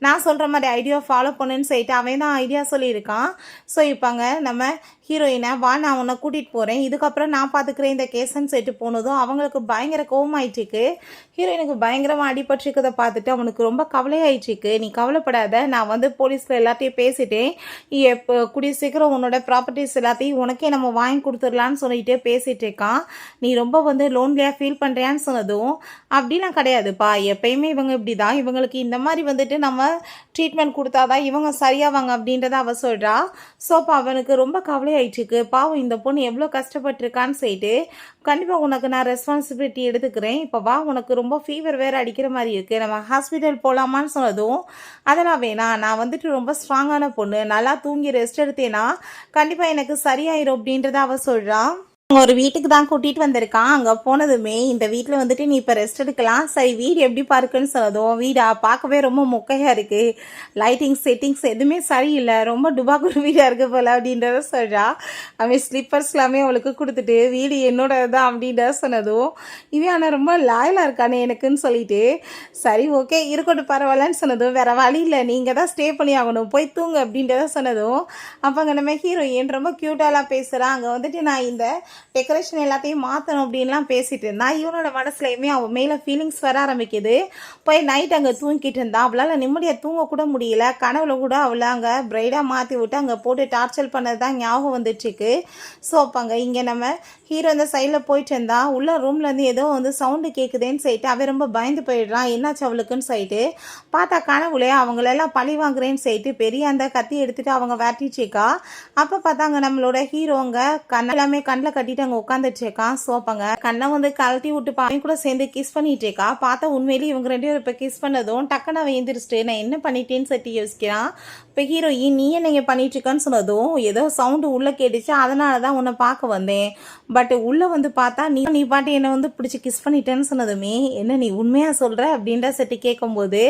நான் சொல்கிற மாதிரி ஐடியா ஃபாலோ பண்ணுன்னு சொல்லிட்டு அவன் தான் ஐடியா சொல்லியிருக்கான். ஸோ இப்போங்க நம்ம ஹீரோயினை வா நான் உன்னை கூட்டிகிட்டு போகிறேன், இதுக்கப்புறம் நான் பார்த்துக்கிறேன் இந்த கேஸுன்னு சொல்லிட்டு போனதும் அவங்களுக்கு பயங்கர கோவமாயிட்டுருக்கு. ஹீரோயினுக்கு பயங்கரமாக அடிபட்டிருக்கதை பார்த்துட்டு அவனுக்கு ரொம்ப கவலையாயிடுச்சிருக்கு. நீ கவலைப்படாத, நான் வந்து போலீஸில் எல்லாத்தையும் பேசிட்டேன், எப்போ கூடிய சீக்கிரம் உன்னோட ப்ராப்பர்ட்டிஸ் எல்லாத்தையும் உனக்கே நம்ம வாங்கி கொடுத்துடலான்னு சொல்லிட்டு பேசிகிட்டு இருக்கான். நீ ரொம்ப வந்து லோன்லியாக ஃபீல் பண்ணுறியான்னு சொன்னதும் அப்படிலாம் கிடையாதுப்பா, எப்பயுமே இவங்க இப்படி தான், இவங்களுக்கு இந்த மாதிரி வந்துட்டு நம்ம ட்ரீட்மெண்ட் கொடுத்தாதான் இவங்க சரியாவாங்க அப்படின்றத அவ சொல்கிறா. ஸோ அப்போ அவனுக்கு ரொம்ப கவலையாயிடுச்சுக்கு, பாவம் இந்த பொண்ணு எவ்வளோ கஷ்டப்பட்டுருக்கான்னு சொல்லிட்டு கண்டிப்பாக உனக்கு நான் ரெஸ்பான்சிபிலிட்டி எடுத்துக்கிறேன், இப்போ வா உனக்கு ரொம்ப ஃபீவர் வேறு அடிக்கிற மாதிரி இருக்குது, நம்ம ஹாஸ்பிட்டல் போகலாமான்னு சொன்னதும் அதெல்லாம் வேணாம், நான் வந்துட்டு ரொம்ப ஸ்ட்ராங்கான பொண்ணு, நல்லா தூங்கி ரெஸ்ட் எடுத்தேன்னா கண்டிப்பாக எனக்கு சரியாயிரும் அப்படின்றத அவ சொல்கிறா. ஒரு வீட்டுக்கு தான் கூட்டிகிட்டு வந்திருக்கான். அங்கே போனதுமே இந்த வீட்டில் வந்துட்டு நீ இப்போ ரெஸ்ட் எடுக்கலாம், சரி வீடு எப்படி பார்க்குன்னு சொன்னதும் வீடா பார்க்கவே ரொம்ப மொக்கையாக இருக்குது, லைட்டிங்ஸ் செட்டிங்ஸ் எதுவுமே சரியில்லை, ரொம்ப டுபாக்கூர் வீடாக இருக்குது போல் அப்படின்றத சொல்கிறா. அவன் ஸ்லிப்பர்ஸ் எல்லாமே அவளுக்கு கொடுத்துட்டு வீடு என்னோட தான் அப்படின்றத சொன்னதும் இவன் ஆனால் ரொம்ப லாயலாக இருக்கானே எனக்குன்னு சொல்லிட்டு சரி ஓகே இருக்கட்டும் பரவாயில்லன்னு சொன்னதும் வேறு வழி இல்லை, நீங்கள் தான் ஸ்டே பண்ணி ஆகணும், போய் தூங்க அப்படின்றத சொன்னதும் அப்போ அங்கே நம்ம ஹீரோயின் ரொம்ப க்யூட்டாலாம் பேசுகிறான். அங்கே வந்துட்டு நான் இந்த டெக்கரேஷன் எல்லாத்தையும் மாற்றணும் அப்படின்லாம் பேசிட்டு இருந்தான். இவனோட மனசுலையுமே அவன் மேலே ஃபீலிங்ஸ் வர ஆரம்பிக்குது. போய் நைட் அங்கே தூங்கிட்டு இருந்தான், அவளால் நிம்மதியாக தூங்க கூட முடியல, கனவுல கூட அவளை அங்கே பிரைடாக மாற்றி விட்டு அங்கே போட்டு டார்ச்சர் பண்ணது தான் ஞாபகம் வந்துட்டுருக்கு. ஸோ அப்போ அங்கே இங்கே நம்ம ஹீரோ அந்த சைடில் போயிட்டு இருந்தா உள்ள ரூம்லேருந்து ஏதோ வந்து சவுண்டு கேட்குதுன்னு சொல்லிட்டு அவன் ரொம்ப பயந்து போயிடுறான், என்னாச்சு அவளுக்குன்னு சொல்லிட்டு பார்த்தா கனவுலே அவங்களெல்லாம் பழி வாங்குறேன்னு சொல்லிட்டு பெரிய அந்த கத்தி எடுத்துகிட்டு அவங்க வேட்டிச்சிக்கா. அப்போ பார்த்தாங்க நம்மளோட ஹீரோங்க எல்லாமே கண்ணில் கட்டி கட்டிட்டு அங்கே உட்காந்துட்டு இருக்கான். சோப்பாங்க கண்ணை வந்து கழட்டி விட்டு அவன் கூட சேர்ந்து கிஸ் பண்ணிட்டு இருக்கா. பார்த்தா உண்மையிலேயே இவங்க 2 பேரும் இப்போ கிஸ் பண்ணதும் டக்குன்னு அவன் எழுந்திரிச்சிட்டு நான் என்ன பண்ணிட்டேன்னு சொல்லி யோசிக்கிறான். இப்போ ஹீரோயின் நீ என்ன இங்கே பண்ணிட்டு இருக்கான்னு சொன்னதும் ஏதோ சவுண்டு உள்ளே கேட்டுச்சு, அதனால தான் உன்னை பார்க்க வந்தேன். பட் உள்ளே வந்து பார்த்தா நீ பாட்டு என்னை வந்து பிடிச்சி கிஸ் பண்ணிட்டேன்னு சொன்னதுமே என்ன நீ உண்மையாக சொல்கிற அப்படின்ற செட்டு கேட்கும்போது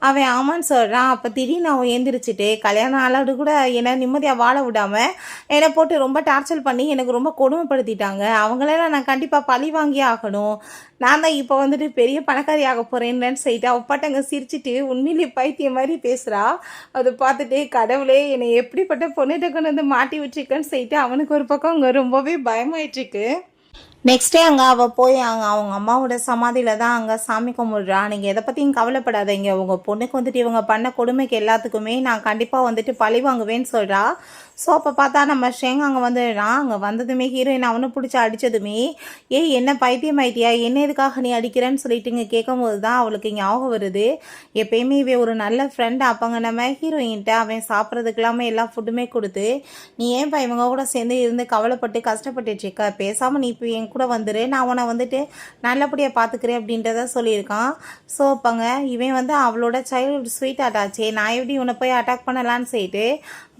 அவன் ஆமான்னு சொல்கிறான். அப்போ திடீர்னு அவன் எழுந்திரிச்சிட்டு கல்யாணம் ஆளாடு கூட என்னை நிம்மதியாக வாழ விடாமல் என்னை போட்டு ரொம்ப டார்ச்சர் பண்ணி எனக்கு ரொம்ப கொடுமைப்படுத்திட்டாங்க. அவங்களெல்லாம் நான் கண்டிப்பாக பழி வாங்கி ஆகணும். நான் தான் இப்போ வந்துட்டு பெரிய பணக்காரி ஆக போகிறேன்னு சொல்லிட்டு அப்பாட்டங்க சிரிச்சிட்டு உண்மையிலேயே பைத்தியம் மாதிரி பேசுகிறா. அதை பார்த்துட்டு கடவுளே என்னை எப்படிப்பட்ட பொண்ணுகிட்ட கொண்டு வந்து மாட்டி விட்டுருக்கேன்னு சொல்லிட்டு அவனுக்கு ஒரு பக்கம் அங்கே ரொம்பவே பயமாயிட்டுருக்கு. நெக்ஸ்ட் டே அங்கே அவள் போய் அவங்க அம்மாவோட சமாதியில் தான் அங்கே சாமி கும்பிட்றா. நீங்கள் எதை பற்றியும் கவலைப்படாதீங்க, உங்கள் பொண்ணுக்கு வந்துட்டு இவங்க பண்ண கொடுமைக்கு எல்லாத்துக்குமே நான் கண்டிப்பாக வந்துட்டு பழி வாங்குவேன்னு சொல்கிறா. ஸோ அப்போ பார்த்தா நம்ம ஷேங் அங்கே வந்துடுறான். அங்கே வந்ததுமே ஹீரோயின் அவனை பிடிச்சி அடித்ததுமே என்ன பைத்தியம் ஆயிட்டியா, என்ன எதுக்காக நீ அடிக்கிறேன்னு சொல்லிட்டு இங்கே கேட்கும்போது தான் அவளுக்கு ஞாபகம் வருது. எப்பயுமே இவன் ஒரு நல்ல ஃப்ரெண்டு. அப்போங்க நம்ம ஹீரோயின்ட்ட அவன் சாப்பிட்றதுக்கு இல்லாமல் எல்லா ஃபுட்டுமே கொடுத்து நீ ஏன்ப்பா இவங்க கூட சேர்ந்து இருந்து கவலைப்பட்டு கஷ்டப்பட்டுருக்க, பேசாமல் நீ இப்போ என் கூட வந்துரு, நான் உன்னை வந்துட்டு நல்லபடியாக பார்த்துக்கிறேன் அப்படின்றத சொல்லியிருக்கான். ஸோ அப்போங்க இவன் வந்து அவளோட சைல்டு ஸ்வீட் ஆட்டாச்சே, நான் எப்படி உன்னை போய் அட்டாக் பண்ணலான்னு சொல்லிட்டு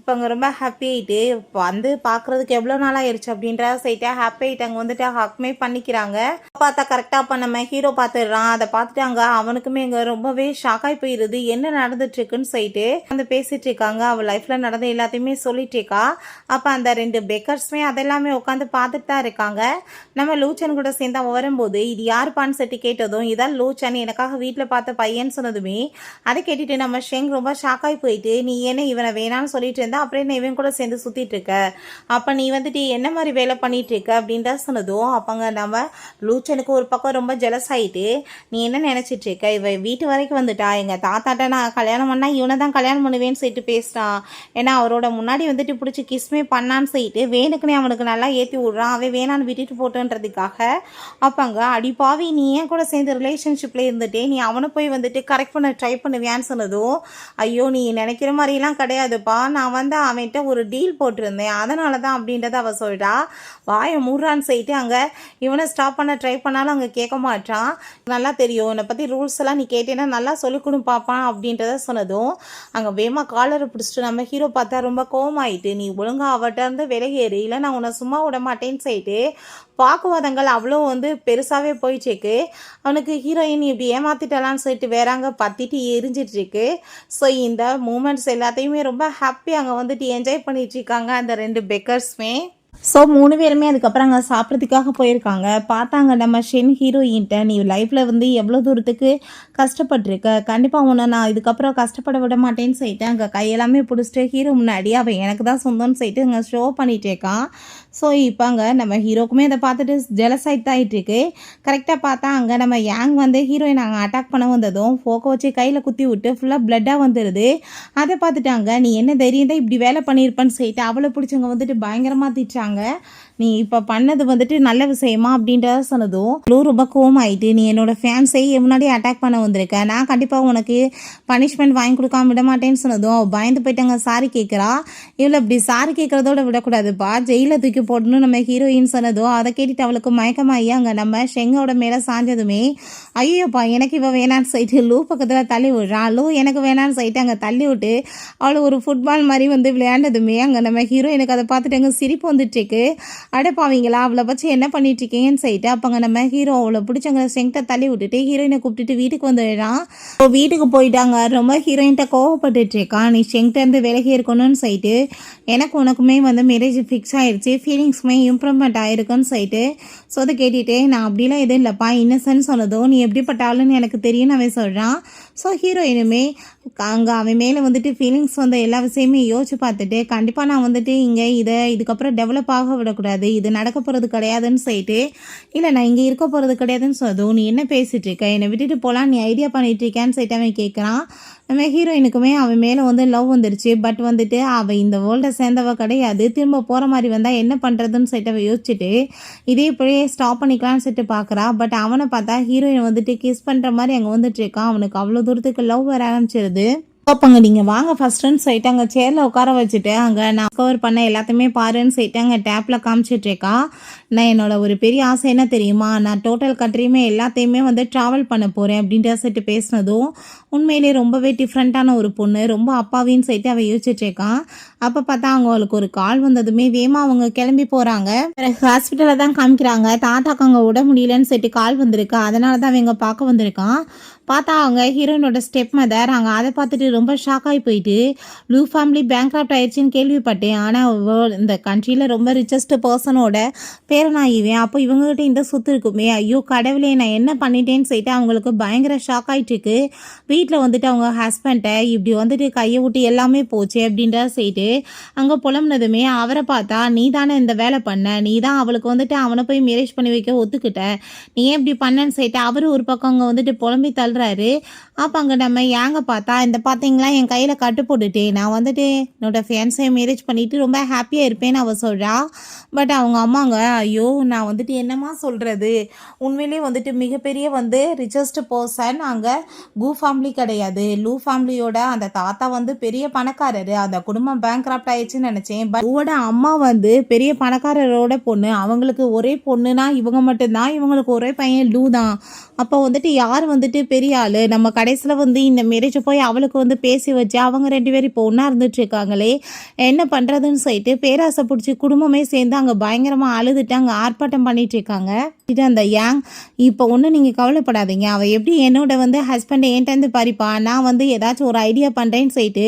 இப்போ அங்கே ரொம்ப ஹாப்பி ஆகிட்டு வந்து பார்க்குறதுக்கு எவ்வளோ நாள் ஆயிடுச்சு அப்படின்ற சைட்டாக ஹாப்பி ஆகிட்டு அங்கே வந்துட்டு ஹக்மே பண்ணிக்கிறாங்க. பார்த்தா கரெக்டாக அப்போ நம்ம ஹீரோ பார்த்துடுறான். அதை பார்த்துட்டு அங்கே அவனுக்குமே இங்கே ரொம்பவே ஷாக்காகி போயிடுது. என்ன நடந்துட்டுருக்குன்னு சொல்லிட்டு வந்து பேசிகிட்டு இருக்காங்க. அவள் லைஃப்பில் நடந்த எல்லாத்தையுமே சொல்லிட்டு இருக்கா. அப்போ அந்த 2 பெக்கர்ஸுமே அதெல்லாமே உட்காந்து பார்த்துட்டு தான் இருக்காங்க. நம்ம லூச்சன் கூட சேர்ந்து அவன் வரும்போது இது யாருப்பான்னு சொல்லிட்டு கேட்டதும் இதான் லூச்சன், எனக்காக வீட்டில் பார்த்த பையன்னு சொன்னதுமே அதை கேட்டுட்டு நம்ம ஷெங் ரொம்ப ஷாக்காகி போயிட்டு நீ என்ன இவனை வேணான்னு சொல்லிட்டு இருந்தா அப்புறம் இவன் கூட சேர்ந்து சுற்றிட்டு இருக்க, அப்போ நீ வந்துட்டு என்ன மாதிரி வேலை பண்ணிட்டு இருக்க அப்படின்ற சொன்னதும் அப்போங்க நம்ம லூச்சனுக்கு ஒரு பக்கம் ரொம்ப ஜெலஸ் ஆகிட்டு நீ என்ன நினச்சிட்டு இருக்க, இவ வீட்டு வரைக்கும் வந்துட்டா, எங்கள் தாத்தாட்ட நான் கல்யாணம் பண்ணால் இவனை தான் கல்யாணம் பண்ணுவேன்னு சொல்லிட்டு பேசிட்டான். ஏன்னா அவரோட முன்னாடி வந்துட்டு பிடிச்சி கிஸ்மே பண்ணான்னு சொல்லிட்டு வேணுக்குனே அவனுக்கு நல்லா ஏற்றி விட்றான். அவன் வேணான்னு விட்டுட்டு போட்டோன்றதுக்காக அப்போங்க அடிப்பாவி நீ ஏன் கூட சேர்ந்து ரிலேஷன்ஷிப்பில் இருந்துட்டு நீ அவனை போய் வந்துட்டு கரெக்ட் பண்ண ட்ரை பண்ணுவியான்னு சொன்னதும் ஐயோ நீ நினைக்கிற மாதிரிலாம் கிடையாதுப்பா, நான் வந்து அவன்கிட்ட ஒரு டீல் போட்டிருந்தேன் அதனால தான் அப்படின்றத அவள் சொல்கிறா. வாயை மூடுறான்னு சொல்லிட்டு அங்கே இவனை ஸ்டாப் பண்ண ட்ரை பண்ணாலும் அங்கே கேட்க மாட்டான். நல்லா தெரியும் உன்னை பற்றி ரூல்ஸ் எல்லாம் நீ கேட்டேன்னா நல்லா சொல்லிக் கொடு பாப்பான் அப்படின்றத சொன்னதும் அங்கே வேமா காலரை பிடிச்சிட்டு நம்ம ஹீரோ பார்த்தா ரொம்ப கோவமாயிட்டு நீ ஒழுங்காக அவட்ட இருந்து விலகேறி இல்லை நான் உன்னை சும்மா விட மாட்டேன்னு சொல்லிட்டு வாக்குவாதங்கள் அவ்வளோ வந்து பெருசாகவே போயிடுச்சு. அவனுக்கு ஹீரோயின் இப்படி ஏமாத்திட்டலான்னு சொல்லிட்டு வேறாங்க பற்றிட்டு எரிஞ்சிட்ருக்கு. ஸோ இந்த மூமெண்ட்ஸ் எல்லாத்தையுமே ரொம்ப ஹாப்பியாக அங்கே வந்துட்டு என்ஜாய் பண்ணிகிட்ருக்காங்க அந்த 2 பெக்கர்ஸுமே. ஸோ 3 பேருமே அதுக்கப்புறம் அங்கே சாப்பிட்றதுக்காக போயிருக்காங்க. பார்த்தாங்க நம்ம ஷென் ஹீரோயின்ட்ட நீ லைஃப்பில் வந்து எவ்வளோ தூரத்துக்கு கஷ்டப்பட்டுருக்க, கண்டிப்பாக உன்னை நான் இதுக்கப்புறம் கஷ்டப்பட விட மாட்டேன்னு சொல்லிட்டு அங்கே கையெல்லாமே பிடிச்சிட்டு ஹீரோ முன்னாடி அவன் எனக்கு தான் சொந்தம்னு சொல்லிட்டு அங்கே ஷோ பண்ணிகிட்டே இருக்கான். ஸோ இப்போ அங்கே நம்ம ஹீரோக்குமே அதை பார்த்துட்டு ஜெலஸ் ஆகிட்டாயிட்ருக்கு. கரெக்டாக பார்த்தா அங்கே நம்ம யாங் வந்து ஹீரோயின் அங்கே அட்டாக் பண்ண வந்ததும் ஃபோக்கை வச்சு கையில் குத்தி விட்டு ஃபுல்லாக பிளட்டாக வந்துடுது. அதை பார்த்துட்டாங்க நீ என்ன தைரியம் தான் இப்படி வேலை பண்ணியிருப்பேன்னு சொல்லிட்டு அவளை பிடிச்சவங்க வந்துட்டு பயங்கரமாக திட்டாங்க. நீ இப்போ பண்ணது வந்துட்டு நல்ல விஷயமா அப்படின்றத சொன்னதும் ரொம்ப கோவமாயிட்டு நீ என்னோட ஃபேன்ஸை முன்னாடி அட்டாக் பண்ண வந்திருக்க, நான் கண்டிப்பாக உனக்கு பனிஷ்மெண்ட் வாங்கி கொடுக்காம விட மாட்டேன்னு சொன்னதும் பயந்து போயிட்டாங்க சாரி கேட்குறா. இவ்வளோ இப்படி சாரி கேட்குறதோட விடக்கூடாதுப்பா, ஜெயிலில் தூக்கி போடணும் நம்ம ஹீரோயின் சொன்னதும் அதை கேட்டுட்டு அவளுக்கு மயக்கமாகி அங்கே நம்ம ஷெங்கோட மேலே சாஞ்சதுமே ஐயோப்பா எனக்கு இவ வேணான்னு சொல்லிட்டு லூ பக்கத்தில் தள்ளி விடுறான். லூ எனக்கு வேணான்னு சொல்லிட்டு அங்கே தள்ளி விட்டு அவளை ஒரு ஃபுட்பால் மாதிரி வந்து விளையாண்டதுமே அங்கே நம்ம ஹீரோயினுக்கு அதை பார்த்துட்டு அங்கே சிரிப்பு வந்துட்டுருக்கு. அடைப்பாவீங்களா அவளை வச்சு என்ன பண்ணிட்டு இருக்கீங்கன்னு சொல்லிட்டு அப்போங்க நம்ம ஹீரோ அவளை பிடிச்சவங்க ஸ்ட்ரெங்த்தை தள்ளி விட்டுட்டு ஹீரோயினை கூப்பிட்டுட்டு வீட்டுக்கு வந்துடுறான். இப்போ வீட்டுக்கு போயிட்டாங்க. ரொம்ப ஹீரோயின்ட்ட கோவப்பட்டுட்டு இருக்கான். நீ ஸ்ட்ரெங்க்டேருந்து விலகி இருக்கணும்னு சொல்லிட்டு எனக்கு உனக்குமே வந்து மேரேஜ் ஃபிக்ஸ் ஆகிடுச்சு, ஃபீலிங்ஸுமே இம்ப்ரூவ்மெண்ட் ஆகிருக்குன்னு சொல்லிட்டு ஸோ அதை கேட்டுட்டு நான் அப்படிலாம் எதுவும் இல்லைப்பா இன்னசென்ட் சொன்னதும் நீ எப்படிப்பட்டாலுன்னு எனக்கு தெரியும்னு அவன் சொல்கிறான். ஸோ ஹீரோயினுமே அங்கே அவன் மேலே வந்துட்டு ஃபீலிங்ஸ் வந்த எல்லா விஷயமே யோசிச்சு பார்த்துட்டு கண்டிப்பாக நான் வந்துட்டு இங்கே இதுக்கப்புறம் டெவலப் ஆக விடக்கூடாது, இது நடக்க போகிறது கிடையாதுன்னு சொல்லிட்டு இல்லை நான் இங்கே இருக்க போகிறது கிடையாதுன்னு சொன்னதும் நீ என்ன பேசிகிட்டு இருக்க, என்னை விட்டுட்டு போகலாம் நீ ஐடியா பண்ணிட்டு இருக்கேன்னு சொல்லிட்டு அவன் கேட்குறான். நம்ம ஹீரோயினுக்குமே அவன் மேலே வந்து லவ் வந்துருச்சு. பட் வந்துட்டு அவள் இந்த வேர்ல்டை சேர்ந்தவ கிடையாது, திரும்ப போகிற மாதிரி வந்தால் என்ன பண்ணுறதுன்னு சொல்லிட்டு அவள் யோசிச்சுட்டு இதே இப்படியே ஸ்டாப் பண்ணிக்கலான்னு சொல்லிட்டு பார்க்குறா. பட் அவனை பார்த்தா ஹீரோயின் வந்துட்டு கிஸ் பண்ணுற மாதிரி அங்கே வந்துட்டு இருக்கான். அவனுக்கு அவ்வளோ தூரத்துக்கு லவ் வர ஆரம்பிச்சிருது. அப்போங்க நீங்கள் வாங்க ஃபஸ்ட்டுன்னு சொல்லிட்டு அங்கே சேரில் உட்கார வச்சுட்டு அங்கே நான் கவர் பண்ண எல்லாத்தையுமே பாருன்னு சொல்லிட்டு அங்கே டேப்பில் காமிச்சிட்ருக்கா. நான் என்னோட ஒரு பெரிய ஆசை என்ன தெரியுமா, நான் டோட்டல் கண்ட்ரியுமே எல்லாத்தையுமே வந்து ட்ராவல் பண்ண போகிறேன் அப்படின்ட்டு சொல்லிட்டு பேசினதும் உண்மையிலே ரொம்பவே டிஃப்ரெண்ட்டான ஒரு பொண்ணு, ரொம்ப அப்பாவின்னு சொல்லிட்டு அவள் யோசிச்சுட்ருக்கான். அப்போ பார்த்தா அவங்களுக்கு ஒரு கால் வந்ததுமே வேமா அவங்க கிளம்பி போகிறாங்க. ஹாஸ்பிட்டலில் தான் காமிக்கிறாங்க. தாத்தாக்கு அங்கே விட முடியலன்னு சொல்லிட்டு கால் வந்திருக்கு, அதனால தான் அவங்க பார்க்க வந்திருக்கான். பார்த்தா அவங்க ஹீரோயினோட ஸ்டெப் மதர். அங்கே அதை பார்த்துட்டு ரொம்ப ஷாக் ஆகி போயிட்டு, லூ ஃபேமிலி பேங்க்ராப்ட் ஆயிடுச்சுன்னு கேள்விப்பட்டேன், ஆனால் இந்த கண்ட்ரியில் ரொம்ப ரிச்சஸ்ட் பர்சனோட பேரை நான் இவேன், அப்போ இவங்ககிட்ட இந்த சொத்து இருக்குமே, ஐயோ கடவுளே நான் என்ன பண்ணிட்டேன்னு சொல்லிட்டு அவங்களுக்கு பயங்கர ஷாக் ஆகிட்டுருக்கு. வீட்டில் வந்துட்டு அவங்க ஹஸ்பண்டை இப்படி வந்துட்டு கையை விட்டு எல்லாமே போச்சு அப்படின்ற சொல்லிட்டு அங்கே புலம்புனதுமே அவரை பார்த்தா, நீ தானே இந்த வேலை பண்ண, நீ தான் அவளுக்கு வந்துட்டு அவனை போய் மேரேஜ் பண்ணி வைக்க ஒத்துக்கிட்ட, நீ ஏன் இப்படி பண்ணன்னு சொல்லிட்டு அவர் ஒரு பக்கம் அங்கே வந்துட்டு புலம்பி தள்ளுறாரு. அப்போ அங்கே நம்ம ஏங்க பார்த்தா, இந்த பார்த்தீங்களா என் கையில் கட்டு போட்டுட்டேன், நான் வந்துட்டு என்னோட ஃபியான்ஸை மேரேஜ் பண்ணிட்டு ரொம்ப ஹாப்பியாக இருப்பேன்னு அவள் சொல்கிறா. பட் அவங்க அம்மாங்க, ஐயோ நான் வந்துட்டு என்னம்மா சொல்கிறது, உண்மையிலே வந்துட்டு மிகப்பெரிய வந்து ரிச்சஸ்ட் பர்சன் அங்கே கூ ஃபேமிலி கிடையாது, லூ ஃபேமிலியோட அந்த தாத்தா வந்து பெரிய பணக்காரரு, அந்த குடும்பம் பேங்க்ராப்ட் ஆயிடுச்சுன்னு நினச்சேன். பட் இவோட அம்மா வந்து பெரிய பணக்காரரோட பொண்ணு, அவங்களுக்கு ஒரே பொண்ணுனா இவங்க மட்டும்தான், இவங்களுக்கு ஒரே பையன் லூ தான். அப்போ வந்துட்டு யார் வந்துட்டு பெரிய ஆள், நம்ம கடைசியில் வந்து இந்த மேரேஜை போய் அவளுக்கு வந்து பேசி வச்சு அவங்க 2 பேரும் இப்போ ஒன்றா இருந்துட்டு இருக்காங்களே, என்ன பண்ணுறதுன்னு சொல்லிட்டு பேராசை பிடிச்சி குடும்பமே சேர்ந்து அங்கே பயங்கரமாக அழுதுட்டு அங்கே ஆர்ப்பாட்டம் பண்ணிட்டு இருக்காங்க. இது அந்த யாங், இப்போ ஒன்றும் நீங்கள் கவலைப்படாதீங்க, அவள் எப்படி என்னோட வந்து ஹஸ்பண்டை என்கிட்டருந்து பறிப்பா, நான் வந்து ஏதாச்சும் ஒரு ஐடியா பண்ணுறேன்னு சொல்லிட்டு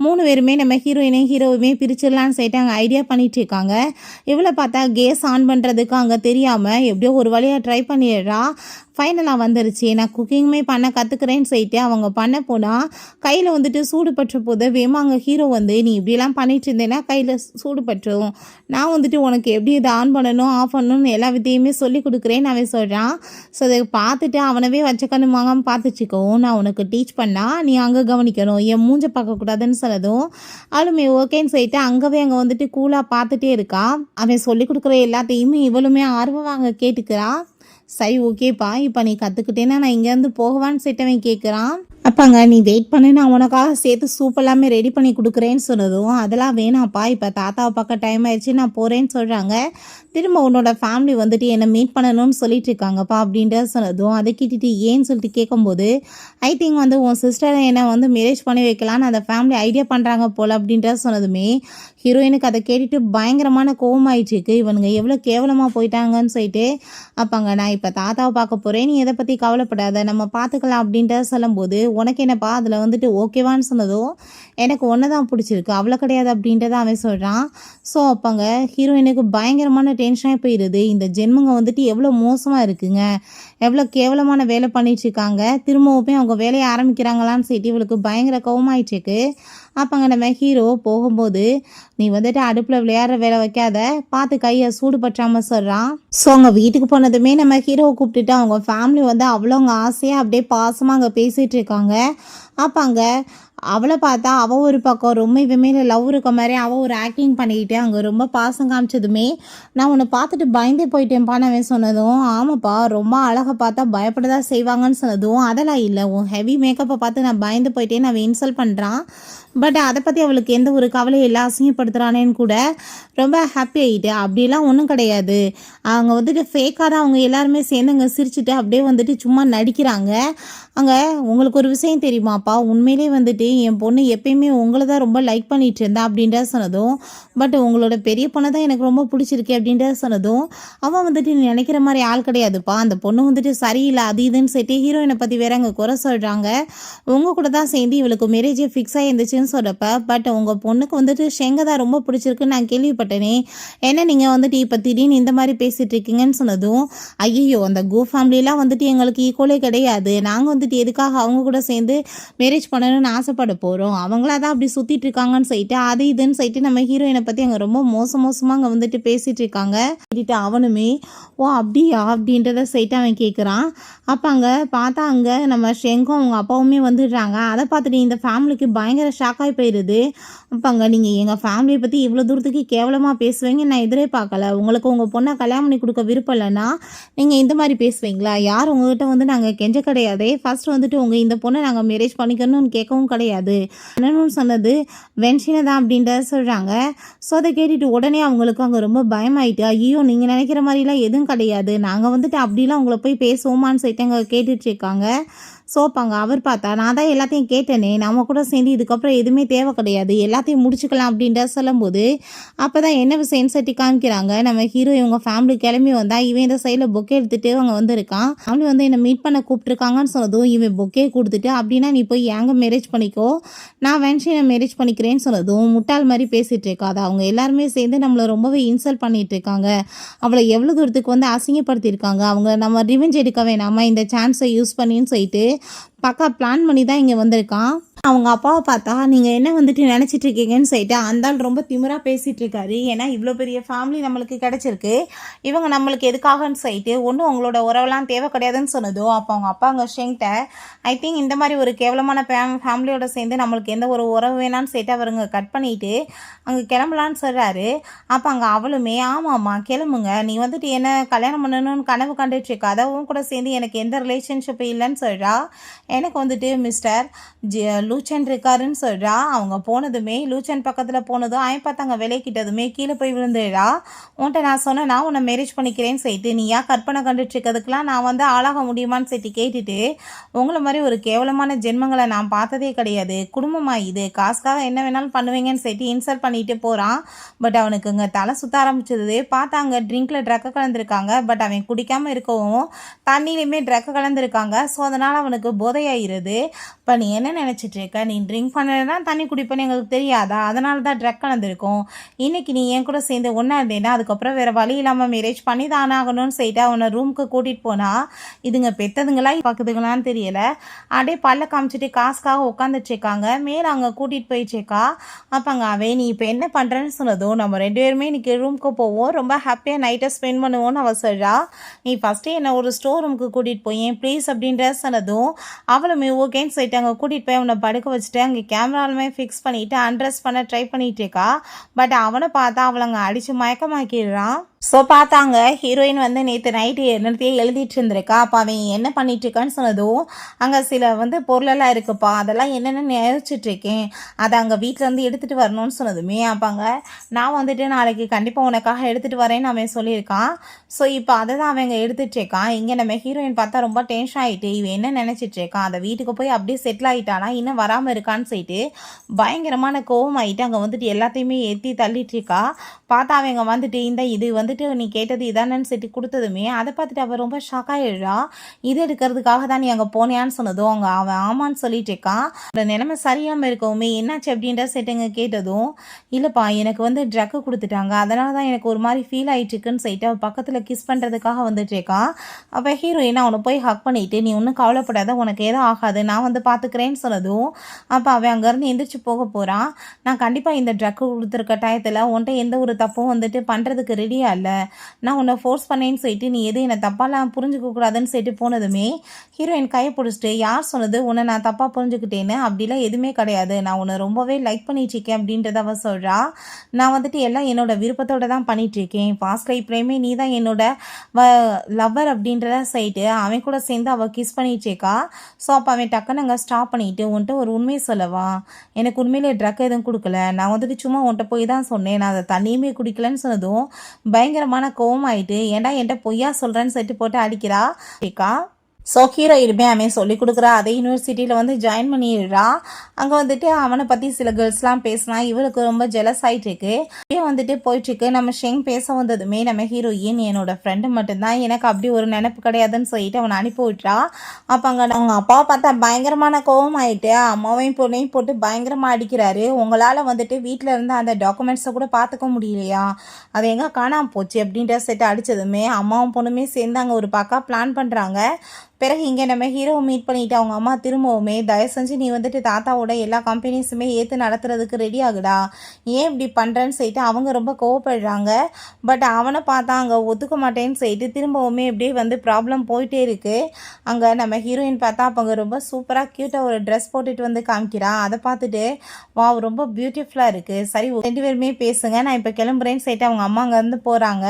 3 பேருமே நம்ம ஹீரோவுமே பிரிச்சிடலான்னு சொல்லிட்டு அங்கே ஐடியா பண்ணிட்டு இருக்காங்க. இவ்வளோ பார்த்தா கேஸ் ஆன் பண்ணுறதுக்கு அங்கே தெரியாமல் எப்படியோ ஒரு வழியாக ட்ரை பண்ணிடுறா. ஃபைனலாக வந்துருச்சு. நான் குக்கிங்குமே பண்ண கற்றுக்குறேன்னு சொல்லிட்டு அவங்க பண்ண போனால் கையில் வந்துட்டு சூடு பற்ற போது வேமாங்க ஹீரோ வந்து, நீ இப்படிலாம் பண்ணிட்டு இருந்தேன்னா கையில் சூடு பற்றும், நான் வந்துட்டு உனக்கு எப்படி இதை ஆன் பண்ணணும் ஆஃப் பண்ணணும்னு எல்லா வித்தையுமே சொல்லி கொடுக்குறேன்னு அவன் சொல்கிறான். ஸோ அதை பார்த்துட்டு அவனவே வச்ச கண்ணு வாங்காமல் பார்த்துச்சிக்கோ, நான் உனக்கு டீச் பண்ணால் நீ அங்கே கவனிக்கணும், என் மூஞ்ச பார்க்கக்கூடாதுன்னு சொல்லதும் அவளுமே ஓகேன்னு சொல்லிட்டு அங்கே வந்துட்டு கூலாக பார்த்துட்டே இருக்கா. அவன் சொல்லி கொடுக்குற எல்லாத்தையுமே இவளுமே ஆர்வமாக கேட்டுக்கிறான். சரி ஓகேப்பா, இப்போ நீ கற்றுக்கிட்டேன்னா நான் இங்கேருந்து போகவான்னு சொல்லிட்டவன் கேட்குறான். அப்பாங்க நீ வெயிட் பண்ணு, நான் உனக்காக சேர்த்து சூப் எல்லாமே ரெடி பண்ணி கொடுக்குறேன்னு சொன்னதும், அதெல்லாம் வேணாம்ப்பா, இப்போ தாத்தாவை பார்க்க டைம் ஆயிடுச்சு நான் போகிறேன்னு சொல்கிறாங்க. திரும்ப உன்னோட ஃபேமிலி வந்துட்டு என்னை மீட் பண்ணணும்னு சொல்லிட்டு இருக்காங்கப்பா அப்படின்ட்டு சொன்னதும், அதை கேட்டுட்டு ஏன்னு சொல்லிட்டு கேட்கும்போது, ஐ திங்க் வந்து உன் சிஸ்டரை என்னை வந்து மேரேஜ் பண்ணி வைக்கலான்னு அந்த ஃபேமிலி ஐடியா பண்ணுறாங்க போல் அப்படின்ட்டு சொன்னதுமே ஹீரோயினுக்கு அதை கேட்டுட்டு பயங்கரமான கோவமாயிடுச்சு, இவனுங்க எவ்வளோ கேவலமாக போயிட்டாங்கன்னு சொல்லிட்டு. அப்பாங்க நான் இப்போ தாத்தாவை பார்க்க போகிறேன், நீ எதை பற்றி கவலைப்படாத, நம்ம பார்த்துக்கலாம் அப்படின்ட்டு சொல்லும்போது, உனக்கு என்னப்பா அதில் வந்துட்டு ஓகேவான்னு சொன்னதும், எனக்கு ஒன்று தான் பிடிச்சிருக்கு அவ்வளோ கிடையாது அப்படின்றத அவன் சொல்கிறான். ஸோ அப்பாங்க ஹீரோயினுக்கு பயங்கரமான டென்ஷனாக போயிடுது, இந்த ஜென்மங்க வந்துட்டு எவ்வளோ மோசமாக இருக்குங்க, எவ்வளோ கேவலமான வேலை பண்ணிட்டுருக்காங்க, திரும்பவுமே அவங்க வேலையை ஆரம்பிக்கிறாங்களான்னு சொல்லிட்டு இவளுக்கு பயங்கர கோவமாயிட்டுருக்கு. அப்போங்க நம்ம ஹீரோ போகும்போது, நீ வந்துட்டு அடுப்பில் விளையாடுற வேலை வைக்காத, பார்த்து கையை சூடு பற்றாமல் சொல்கிறான். ஸோ அவங்க வீட்டுக்கு போனதுமே நம்ம ஹீரோவை கூப்பிட்டுட்டு அவங்க ஃபேமிலி வந்து அவ்வளோ அவங்க ஆசையாக அப்படியே பாசமாக அங்கே பேசிகிட்டு இருக்காங்க. அப்போங்க அவளை பார்த்தா அவள் ஒரு பக்கம் ரொம்ப இவமே லவ் இருக்க மாதிரி அவள் ஒரு ஆக்டிங் பண்ணிக்கிட்டு அங்கே ரொம்ப பாசம் காமிச்சதுமே, நான் உன்னை பார்த்துட்டு பயந்தே போயிட்டேன்ப்பான்னு அவன் சொன்னதும், ஆமாப்பா ரொம்ப அழகை பார்த்தா பயப்படதான் செய்வாங்கன்னு சொன்னதும், அதெல்லாம் இல்லை, உன் ஹெவி மேக்கப்பை பார்த்து நான் பயந்து போயிட்டேன்னு அவன் இன்சல்ட் பண்ணுறான். பட் அதை பற்றி அவளுக்கு எந்த ஒரு கவலையும் இல்லை, அசிங்கப்படுத்துகிறானேன்னு கூட ரொம்ப ஹாப்பி ஆகிட்டு, அப்படிலாம் ஒன்றும் கிடையாது, அவங்க வந்துட்டு ஃபேக்காக தான் அவங்க எல்லாருமே சேர்ந்து அங்கே சிரிச்சுட்டு அப்படியே வந்துட்டு சும்மா நடிக்கிறாங்க. அங்கே உங்களுக்கு ஒரு விஷயம் தெரியுமாப்பா, உண்மையிலே வந்துட்டு என் பொண்ணு எப்பயுமே உங்களை தான் ரொம்ப லைக் பண்ணிட்டு இருந்தா அப்படின்ற சொன்னதும், பட் உங்களோட பெரிய பொண்ணை தான் எனக்கு ரொம்ப பிடிச்சிருக்கு அப்படின்ற சொன்னதும், அவன் வந்துட்டு நீ நினைக்கிற மாதிரி ஆள் கிடையாதுப்பா, அந்த பொண்ணு வந்துட்டு சரியில்லை அது இதுன்னு சொல்லிட்டு ஹீரோயினை பற்றி வேற அங்கே குறை சொல்கிறாங்க. உங்கள் கூட தான் சேர்ந்து இவளுக்கு மேரேஜே ஃபிக்ஸ் ஆகிருந்துச்சுன்னு சொல்கிறப்ப, பட் உங்கள் பொண்ணுக்கு வந்துட்டு ஷெங்க தான் ரொம்ப பிடிச்சிருக்குன்னு நான் கேள்விப்பட்டேனே, என்ன நீங்கள் வந்துட்டு இப்போ திடீர்னு இந்த மாதிரி பேசிகிட்டு இருக்கீங்கன்னு சொன்னதும், ஐயோ அந்த கோ ஃபேமிலியெலாம் வந்துட்டு எங்களுக்கு ஈக்குவலே கிடையாது, நாங்கள் வந்துட்டு எதுக்காக அவங்க கூட சேர்ந்து மேரேஜ் பண்ணணும்னு ஆசைப்பட போகிறோம், அவங்களா தான் அப்படி சுற்றிட்டு இருக்காங்கன்னு சொல்லிட்டு அது இதுன்னு சொல்லிட்டு நம்ம ஹீரோயினை பற்றி அங்கே ரொம்ப மோசமாக அங்கே வந்துட்டு பேசிகிட்டு இருக்காங்க. கேட்டுட்டு அவனுமே ஓ அப்படியா அப்படின்றத சொல்லிட்டு அவன் கேட்குறான். அப்போ அங்கே பார்த்தா அங்கே நம்ம ஷெங்கும் அவங்க அப்பாவுமே வந்துடுறாங்க. அதை பார்த்துட்டு இந்த ஃபேமிலிக்கு பயங்கர ஷாக்காகி போயிடுது. அப்பாங்க நீங்கள் எங்கள் ஃபேமிலியை பற்றி இவ்வளோ தூரத்துக்கு கேவலமாக பேசுவீங்க நான் எதிரே பார்க்கல, உங்களுக்கு உங்கள் பொண்ணை கல்யாணம் பண்ணி கொடுக்க விருப்பம் இல்லைன்னா நீங்கள் இந்த மாதிரி பேசுவீங்களா, யார் உங்கள்கிட்ட வந்து நாங்கள் கெஞ்ச கிடையாதே, ஃபர்ஸ்ட் வந்துட்டு உங்கள் இந்த பொண்ணை நாங்கள் மேரேஜ் பண்ணிக்கணும்னு கேட்கவும் கிடையாது. பண்ணணும்னு சொன்னது வென்ஷினை தான் அப்படின்றத சொல்கிறாங்க. ஸோ அதை கேட்டுட்டு உடனே அவங்களுக்கு அங்கே ரொம்ப பயமாயிட்டு, ஐயோ நீங்கள் நினைக்கிற மாதிரிலாம் எதுவும் கிடையாது, நாங்கள் வந்துட்டு அப்படிலாம் உங்களை போய் பேசுவோமான்னு சொல்லிட்டு அங்கே கேட்டுட்ருக்காங்க. ஸோ அங்கே அவர் பார்த்தா, நான் தான் எல்லாத்தையும் கேட்டேனே, நம்ம கூட சேர்ந்து இதுக்கப்புறம் எதுவுமே தேவை கிடையாது, எல்லாத்தையும் முடிச்சுக்கலாம் அப்படின்ற சொல்லும்போது, அப்போ தான் என்ன விஷயம்னு சொல்லி காமிக்கிறாங்க. நம்ம ஹீரோ இவங்க ஃபேமிலி கிளம்பி வந்தால் இவன் இந்த சைடில் பொக்கே எடுத்துகிட்டு அவங்க வந்திருக்கான். ஃபேமிலி வந்து என்னை மீட் பண்ண கூப்பிட்ருக்காங்கன்னு சொன்னதும் இவன் பொக்கே கொடுத்துட்டு, அப்படின்னா நீ போய் எங்கே மேரேஜ் பண்ணிக்கோ, நான் வென்ஷினை மேரேஜ் பண்ணிக்கிறேன்னு சொன்னதும் முட்டாள் மாதிரி பேசிகிட்டு இருக்காது. அவங்க எல்லாருமே சேர்ந்து நம்மளை ரொம்பவே இன்சல்ட் பண்ணிட்டு இருக்காங்க, அவளை எவ்வளோ தூரத்துக்கு வந்து அசிங்கப்படுத்தியிருக்காங்க, அவங்க நம்ம ரிவெஞ்ச் எடுக்க வேணாமா இந்த சான்ஸை யூஸ் பண்ணின்னு சொல்லிட்டு பக்கா பிளான் பண்ணி தான் இங்கே வந்திருக்கான். அவங்க அப்பாவை பார்த்தா, நீங்கள் என்ன வந்துட்டு நினச்சிட்டு இருக்கீங்கன்னு சொல்லிட்டு அந்த ஆள் ரொம்ப திமிராக பேசிகிட்டு இருக்காரு. ஏன்னா இவ்வளோ பெரிய ஃபேமிலி நம்மளுக்கு கிடச்சிருக்கு, இவங்க நம்மளுக்கு எதுக்காகன்னு சொல்லிட்டு ஒன்றும் உங்களோட உறவெல்லாம் தேவை கிடையாதுன்னு சொன்னதோ, அப்போ அவங்க அப்பா அங்கே ஷெங்கிட்ட ஐ திங்க் இந்த மாதிரி ஒரு கேவலமான ஃபேமிலியோட சேர்ந்து நம்மளுக்கு எந்த ஒரு உறவு வேணான்னு சொல்லிட்டு அவருங்க கட் பண்ணிவிட்டு அங்கே கிளம்பலான்னு சொல்கிறாரு. அப்போ அங்கே அவளுமே ஆமாம்மா கிளம்புங்க, நீ வந்துட்டு என்ன கல்யாணம் பண்ணணும்னு கனவு கண்டுட்ருக்க, அதவும் கூட சேர்ந்து எனக்கு எந்த ரிலேஷன்ஷிப் இல்லைன்னு சொல்கிறா. எனக்கு வந்துட்டு மிஸ்டர் லூச்சன் இருக்காருன்னு சொல்கிறா. அவங்க போனதுமே லூச்சன் பக்கத்தில் போனதும் அவன் பார்த்தாங்க விலைக்கிட்டதுமே கீழே போய் விழுந்துடா. உன்ட்ட நான் சொன்னேன்னா உன்னை மேரேஜ் பண்ணிக்கிறேன்னு சொல்லிட்டு நீ ஏன் கற்பனை கண்டுட்டு இருக்கிறதுக்கெலாம் நான் வந்து ஆளாக முடியுமான்னு சொல்லிட்டு கேட்டுட்டு, உங்களை மாதிரி ஒரு கேவலமான ஜென்மங்களை நான் பார்த்ததே கிடையாது, குடும்பமாக இது காசுக்காக என்ன வேணாலும் பண்ணுவீங்கன்னு சொல்லிட்டு இன்சல்ட் பண்ணிட்டு போகிறான். பட் அவனுக்கு இங்கே தலை சுற்ற ஆரம்பிச்சது. பார்த்தாங்க ட்ரிங்கில் ட்ரக்கை கலந்துருக்காங்க. பட் அவன் குடிக்காமல் இருக்கவும் தண்ணியிலையுமே ட்ரக்கை கலந்துருக்காங்க. ஸோ அதனால் அவனுக்கு போதையாயிருது. இப்போ நீ என்ன நினச்சிட்டு இருக்க, நீ ட்ரிங்க் பண்ணலன்னா தண்ணி குடிப்பேன்னு எங்களுக்கு தெரியாதா, அதனால தான் ட்ரக் கலந்துருக்கும். இன்றைக்கி நீ என் கூட சேர்ந்து ஒன்றா இருந்தேன்னா அதுக்கப்புறம் வேறு வழி இல்லாமல் மேரேஜ் பண்ணி தான் ஆகணும்னு சொல்லிட்டு அவனை ரூமுக்கு கூட்டிகிட்டு போனால் இதுங்க பெற்றதுங்களா பார்க்குதுங்களான்னு தெரியலை. அப்படியே பல்ல காமிச்சிட்டு காசுக்காக உட்காந்துட்ருக்காங்க. மேலே அங்கே கூட்டிகிட்டு போயிட்டுருக்கா. அப்போ அங்கே அவன் நீ இப்போ என்ன பண்ணுறேன்னு சொன்னதும், நம்ம 2 பேருமே இன்றைக்கி ரூமுக்கு போவோம், ரொம்ப ஹாப்பியாக நைட்டை ஸ்பெண்ட் பண்ணுவோன்னு அவள் சொல்கிறா. நீ ஃபஸ்ட்டே என்னை ஒரு ஸ்டோர் ரூமுக்கு கூட்டிகிட்டு போய் ப்ளீஸ் அப்படின்ற சொன்னதும் அவளுமே ஓகேன்னு சொல்லிட்டு அங்கே கூட்டிகிட்டு போய் அவனை படுக்க வச்சுட்டு அங்கே கேமராலுமே ஃபிக்ஸ் பண்ணிவிட்டு அண்ட்ரெஸ் பண்ண ட்ரை பண்ணிகிட்டு இருக்கா. பட் அவனை பார்த்தா அவளை அங்கே அடித்து மயக்கமாக்கிடுறான். ஸோ பார்த்தாங்க ஹீரோயின் வந்து நேற்று நைட்டு என்னத்தையே எழுதிட்டு இருந்திருக்கா. அப்போ அவன் என்ன பண்ணிட்டுருக்கான்னு சொன்னதும், அங்கே சில வந்து பொருளெல்லாம் இருக்குப்பா, அதெல்லாம் என்னென்னு யோசிச்சுட்ருக்கேன், அதை அங்கே வீட்டில் வந்து எடுத்துகிட்டு வரணும்னு சொன்னதுமே அப்பாங்க நான் வந்துட்டு நாளைக்கு கண்டிப்பாக உனக்காக எடுத்துகிட்டு வரேன்னு அவன் சொல்லியிருக்கான். ஸோ இப்போ அதை தான் அவங்க எடுத்துகிட்ருக்கான். இங்கே நம்ம ஹீரோயின் பார்த்தா ரொம்ப டென்ஷன் ஆகிட்டு இவன் என்ன நினச்சிட்ருக்கான், அந்த வீட்டுக்கு போய் அப்படியே செட்டில் ஆகிட்டானா இன்னும் வராமல் இருக்கான்னு சொல்லிட்டு பயங்கரமான கோவம் ஆகிட்டு அங்கே வந்துட்டு எல்லாத்தையுமே ஏற்றி தள்ளிட்டுருக்கா. பார்த்தா அவங்க வந்துட்டு இந்த இது வந்துட்டு நீ கேட்டது இதானன்னு சொல்லி கொடுத்ததுமே அதை பார்த்துட்டு அவள் ரொம்ப ஷாக்காகிடுறா. இது எடுக்கிறதுக்காக தான் நீ அங்கே போனியான்னு சொன்னதும் அவன் ஆமான்னு சொல்லிட்டு இருக்கான். அந்த நிலைமை சரியாமல் இருக்கவுமே என்னாச்சு அப்படின்ற செட்டுங்க கேட்டதும், இல்லைப்பா எனக்கு வந்து ட்ரக்கு கொடுத்துட்டாங்க, அதனால தான் எனக்கு ஒரு மாதிரி ஃபீல் ஆகிட்டுருக்குன்னு சொல்லிட்டு அவள் பக்கத்தில் கிஸ் பண்ணுறதுக்காக வந்துட்டு இருக்கான். அப்போ ஹீரோயின் அவனை போய் ஹக் பண்ணிவிட்டு நீ ஒன்றும் கவலைப்படாத, உனக்கு ஏதோ ஆகாது, நான் வந்து பார்த்துக்கிறேன்னு சொன்னதும் அப்போ அவன் அங்கேருந்து எந்திரிச்சு போக போகிறான். நான் கண்டிப்பாக இந்த ட்ரக்கு கொடுத்துருக்க டயத்தில் உன்ட்ட எந்த ஒரு தப்பும் வந்துட்டு பண்ணுறதுக்கு ரெடியாக இல்லை, நான் உன்னை ஃபோர்ஸ் பண்ணேன்னு சொல்லிட்டு நீ எதுவும் என்னை தப்பாலாம் புரிஞ்சுக்க கூடாதுன்னு சொல்லிட்டு போனதுமே ஹீரோயின் கையை பிடிச்சிட்டு யார் சொன்னது உன்னை நான் தப்பாக புரிஞ்சுக்கிட்டேன்னு, அப்படிலாம் எதுவுமே கிடையாது, நான் உன்னை ரொம்பவே லைக் பண்ணிட்டுருக்கேன் அப்படின்றத அவ சொல்கிறா. நான் வந்துட்டு எல்லாம் என்னோட விருப்பத்தோடு தான் பண்ணிகிட்ருக்கேன், பாஸ்ட் லைஃப்லேயுமே நீ தான் என்னோட லவ்வர் அப்படின்றத சொல்லிட்டு அவன் கூட சேர்ந்து அவள் கிஸ் பண்ணிகிட்ருக்கா. ஸோ அப்போ அவன் டக்குன்னு அங்கே ஸ்டாப் பண்ணிவிட்டு உன்ட்ட ஒரு உண்மையை சொல்லவா, எனக்கு உண்மையிலே ட்ரக் எதுவும் கொடுக்கல, நான் வந்துட்டு சும்மா உன்ட்ட போய் தான் சொன்னேன், நான் அதை தண்ணியுமே குடிக்கலன்னு சொன்னதும் பயங்கரமான கோவம் ஆயிட்டு ஏன்டா என்கிட்ட பொய்யா சொல்கிறேன்னு சொல்லிட்டு போட்டு அடிக்கிறா. ஸோ ஹீரோயினுமே அவன் சொல்லிக் கொடுக்குறா. அதே யூனிவர்சிட்டியில் வந்து ஜாயின் பண்ணிடுறா. அங்கே வந்துட்டு அவனை பற்றி சில கேர்ள்ஸ்லாம் பேசினா இவளுக்கு ரொம்ப ஜெலஸ் ஆகிட்டுருக்கு. இப்படியே வந்துட்டு போயிட்டுருக்கு. நம்ம ஷெங் பேச வந்ததுமே நம்ம ஹீரோயின் என்னோட ஃப்ரெண்டு மட்டும்தான், எனக்கு அப்படி ஒரு நினைப்பு கிடையாதுன்னு சொல்லிட்டு அவனை அனுப்பி விட்றா. அப்போ அங்கே அவங்க அப்பாவை பார்த்தா பயங்கரமான கோவம் ஆகிட்டு அம்மாவையும் பொண்ணையும் போட்டு பயங்கரமாக அடிக்கிறாரு. உங்களால் வந்துட்டு வீட்டில் இருந்து அந்த டாக்குமெண்ட்ஸை கூட பார்த்துக்க முடியலையா, அது எங்கே காணாமல் போச்சு அப்படின்ற செட்டு அடித்ததுமே அம்மாவும் பொண்ணுமே சேர்ந்து அங்கே ஒரு பக்கா பிளான் பண்ணுறாங்க. பிறகு இங்கே நம்ம ஹீரோவை மீட் பண்ணிவிட்டு அவங்க அம்மா திரும்பவுமே தயவு செஞ்சு நீ வந்துட்டு தாத்தாவோட எல்லா கம்பெனிஸுமே ஏற்று நடத்துறதுக்கு ரெடி ஆகுடா, ஏன் இப்படி பண்ணுறேன்னு சொல்லிட்டு அவங்க ரொம்ப கோவப்படுறாங்க. பட் அவனை பார்த்தா அங்கே ஒத்துக்க மாட்டேன்னு சொல்லிட்டு திரும்பவுமே இப்படியே வந்து ப்ராப்ளம் போயிட்டே இருக்குது. அங்கே நம்ம ஹீரோயின் பார்த்தா அப்போ அங்கே ரொம்ப சூப்பராக க்யூட்டாக ஒரு ட்ரெஸ் போட்டுட்டு வந்து காமிக்கிறா. அதை பார்த்துட்டு வா ரொம்ப பியூட்டிஃபுல்லாக இருக்குது, சரி 2 பேருமே பேசுங்க, நான் இப்போ கிளம்புறேன்னு சொல்லிட்டு அவங்க அம்மா அங்கேருந்து போகிறாங்க.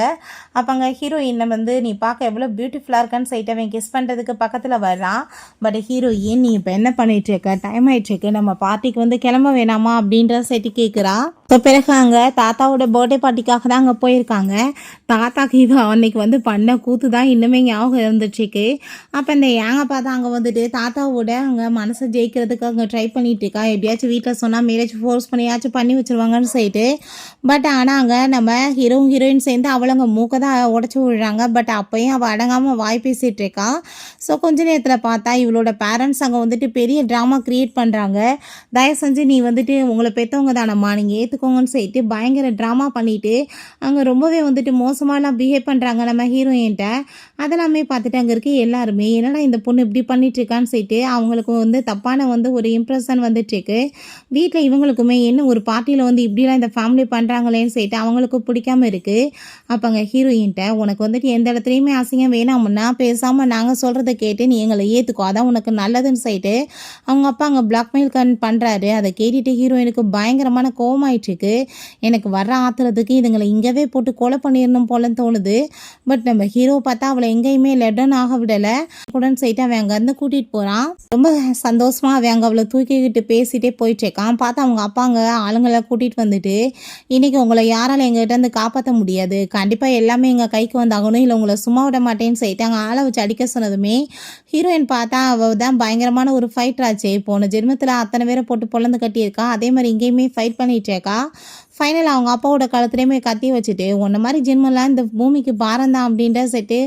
அப்போ அங்கே ஹீரோயினை வந்து நீ பார்க்க எவ்வளோ பியூட்டிஃபுல்லாக இருக்கான்னு சொல்லிட்டு அவன் கிஸ் பண்ணுறதுக்கு பக்கத்தில் வர்றான். பட் ஹீரோயின், நீ இப்போ என்ன பண்ணிகிட்ருக்க, டைம் ஆகிட்டுருக்கு, நம்ம பார்ட்டிக்கு வந்து கிளம்ப வேணாமா அப்படின்ற சைட்டு கேட்குறா. ஸோ பிறகு அங்கே தாத்தாவோட பர்த்டே பார்ட்டிக்காக தான் அங்கே போயிருக்காங்க. தாத்தாக்கு இவன் அன்னைக்கு வந்து பண்ண கூத்து தான் இன்னுமே ஞாபகம் இருந்துச்சுக்கு. அப்போ இந்த ஏங்க பார்த்தா அங்கே வந்துட்டு தாத்தாவோட அங்கே மனசை ஜெயிக்கிறதுக்கு அங்கே ட்ரை பண்ணிட்டு இருக்கா. எப்படியாச்சும் வீட்டில் சொன்னால் மேரேஜ் ஃபோர்ஸ் பண்ணியாச்சும் பண்ணி வச்சுருவாங்கன்னு சொல்லிட்டு. பட் ஆனால் அங்கே நம்ம ஹீரோயின் சேர்ந்து அவளங்க மூக்க தான் உடச்சி விடுறாங்க. பட் அப்போயும் அவள் அடங்காமல் வாய் பேசிகிட்டு இருக்கா. ஸோ கொஞ்ச நேரத்தில் பார்த்தா இவளோட பேரண்ட்ஸ் அங்கே வந்துட்டு பெரிய ட்ராமா க்ரியேட் பண்ணுறாங்க. தயவு செஞ்சு நீ வந்துட்டு உங்களை பெற்றவங்க தானம்மா, நீங்கள் ஏற்றுக்கோங்கன்னு சொல்லிட்டு பயங்கர ட்ராமா பண்ணிவிட்டு அங்கே ரொம்பவே வந்துட்டு மோசமாலாம் பிஹேவ் பண்ணுறாங்க நம்ம ஹீரோயின்ட்ட. அதெல்லாமே பார்த்துட்டு அங்கே இருக்க எல்லாருமே என்னடா இந்த பொண்ணு இப்படி பண்ணிட்டுருக்கான்னு சொல்லிட்டு அவங்களுக்கு வந்து தப்பான வந்து ஒரு இம்ப்ரெஷன் வந்துட்டுருக்கு. வீட்டில் இவங்களுக்குமே என்ன ஒரு பார்ட்டியில் வந்து இப்படிலாம் இந்த ஃபேமிலி பண்ணுறாங்களேன்னு சொல்லிட்டு அவங்களுக்கு பிடிக்காம இருக்குது. அப்போ அங்கே ஹீரோயின்ட்ட, உனக்கு வந்துட்டு எந்த இடத்துலையுமே அசிங்கம் வேணாமுன்னா பேசாமல் நாங்கள் சொல்கிறத கேட்டு நீ எங்களை ஏற்றுக்கோ, அதான் உனக்கு நல்லதுன்னு சொல்லிட்டு அவங்க அப்பா அங்கே பிளாக்மெயில் பண்ணுறாரு. அதை கேட்டுட்டு ஹீரோயினுக்கு பயங்கரமான கோவமாயிட்டுருக்கு. எனக்கு வர்ற ஆத்துறதுக்கு இதுங்களை இங்கேவே போட்டு கொலை பண்ணிடணும் போலன்னு தோணுது. பட் நம்ம ஹீரோ பார்த்தா அவளை எங்கேயுமே லெடன் ஆக விடலை. உடனே சொல்லிட்டு அவன் அங்கேருந்து கூட்டிகிட்டு போகிறான். ரொம்ப சந்தோஷமாக அவன் அங்கே அவளை தூக்கிக்கிட்டு பேசிகிட்டே போயிட்டுருக்கான். பார்த்தா அவங்க அப்பா அங்கே ஆளுங்களை கூட்டிகிட்டு வந்துட்டு, இன்றைக்கி உங்களை யாரால் எங்கள்கிட்ட வந்து காப்பாற்ற முடியாது, கண்டிப்பாக எல்லாமே எங்கள் கைக்கு வந்தாகணும், இல்லை உங்களை சும்மா விட மாட்டேன்னு சொல்லிட்டு அங்கே ஆளை வச்சு அடிக்க சொன்னதுமே ஹீரோயின் பார்த்தா அவள் தான் பயங்கரமான ஒரு ஃபைட்டர் ஆச்சு. போன ஜென்மத்தில் அத்தனை பேரை போட்டு பொழந்து கட்டியிருக்கா. அதே மாதிரி இங்கேயுமே ஃபைட் பண்ணிகிட்டு இருக்கா. ஃபைனல் அவங்க அப்பாவோட கழுத்துலேயுமே கத்தி வச்சுட்டு, உன்ன மாதிரி ஜென்மெல்லாம் இந்த பூமிக்கு பாரம் தான் அப்படின்ற செட்டு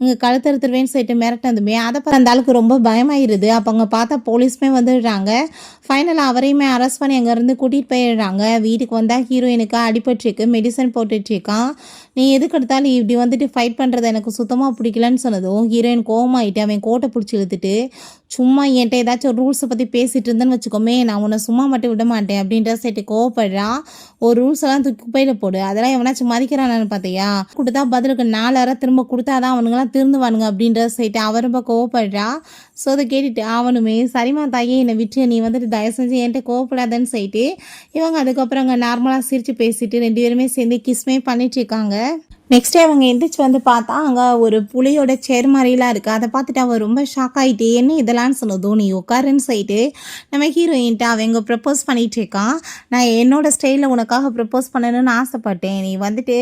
இங்கே கழுத்தறுத்துருவேன்னு சொல்லிட்டு மிரட்டினதுமே அதை பார்த்து அந்த ஆளுக்கு ரொம்ப பயமாயிருது. அப்போ அங்கே பார்த்தா போலீஸுமே வந்துடுறாங்க. ஃபைனலாக அவரையுமே அரெஸ்ட் பண்ணி அங்கேருந்து கூட்டிகிட்டு போயிடுறாங்க. வீட்டுக்கு வந்தால் ஹீரோயினுக்கு அடிபட்டுருக்கு, மெடிசன் போட்டுட்ருக்கான். நீ எதுக்கு எடுத்தாலும் இப்படி வந்துட்டு ஃபைட் பண்ணுறது எனக்கு சுத்தமாக பிடிக்கலன்னு சொன்னதும் ஹீரோயின் கோவமாயிட்டு அவன் கோட்டை பிடிச்சி இழுத்துட்டு, சும்மா என்கிட்ட ஏதாச்சும் ரூல்ஸை பற்றி பேசிகிட்டு இருந்தேன்னு வச்சுக்கோமே, நான் உன்னை சும்மா மட்டும் விட மாட்டேன் அப்படின்ற சைட்டு கோவப்படுறான். ஒரு ரூல்ஸ் எல்லாம் தூக்கி குப்பையில் போடு, அதெல்லாம் எவனாச்சும் மதிக்கிறானு பார்த்தியா, கொடுத்தா பதிலுக்கு 4 அரை திரும்ப கொடுத்தாதான் அவனுங்களாம் திருந்துவானுங்க அப்படின்ற சைட்டு அவர் ரொம்ப கோவப்படுறா. ஸோ அதை கேட்டுட்டு அவனுமே, சரிமா தாயே என்னை விட்டு நீ வந்துட்டு தயவு செஞ்சு என்கிட்ட கோவப்படாதன்னு சொல்லிட்டு இவங்க அதுக்கப்புறம் அங்கே நார்மலாக சிரித்து பேசிட்டு 2 பேருமே சேர்ந்து கிஸ்மே பண்ணிட்டு இருக்காங்க. நெக்ஸ்ட் டே அவங்க எந்திரிச்சு வந்து பார்த்தா அங்கே ஒரு புலியோட சேர் மாதிரிலாம் இருக்குது. அதை பார்த்துட்டு அவள் ரொம்ப ஷாக் ஆகிட்டு, என்ன இதெல்லாம் சொன்னதும் நீ உட்காருன்னு சொல்லிட்டு நம்ம ஹீரோயின்ட்டு அவங்க ப்ரப்போஸ் பண்ணிகிட்டு இருக்கான். நான் என்னோட ஸ்டைலில் உனக்காக ப்ரப்போஸ் பண்ணணும்னு ஆசைப்பட்டேன், நீ வந்துட்டு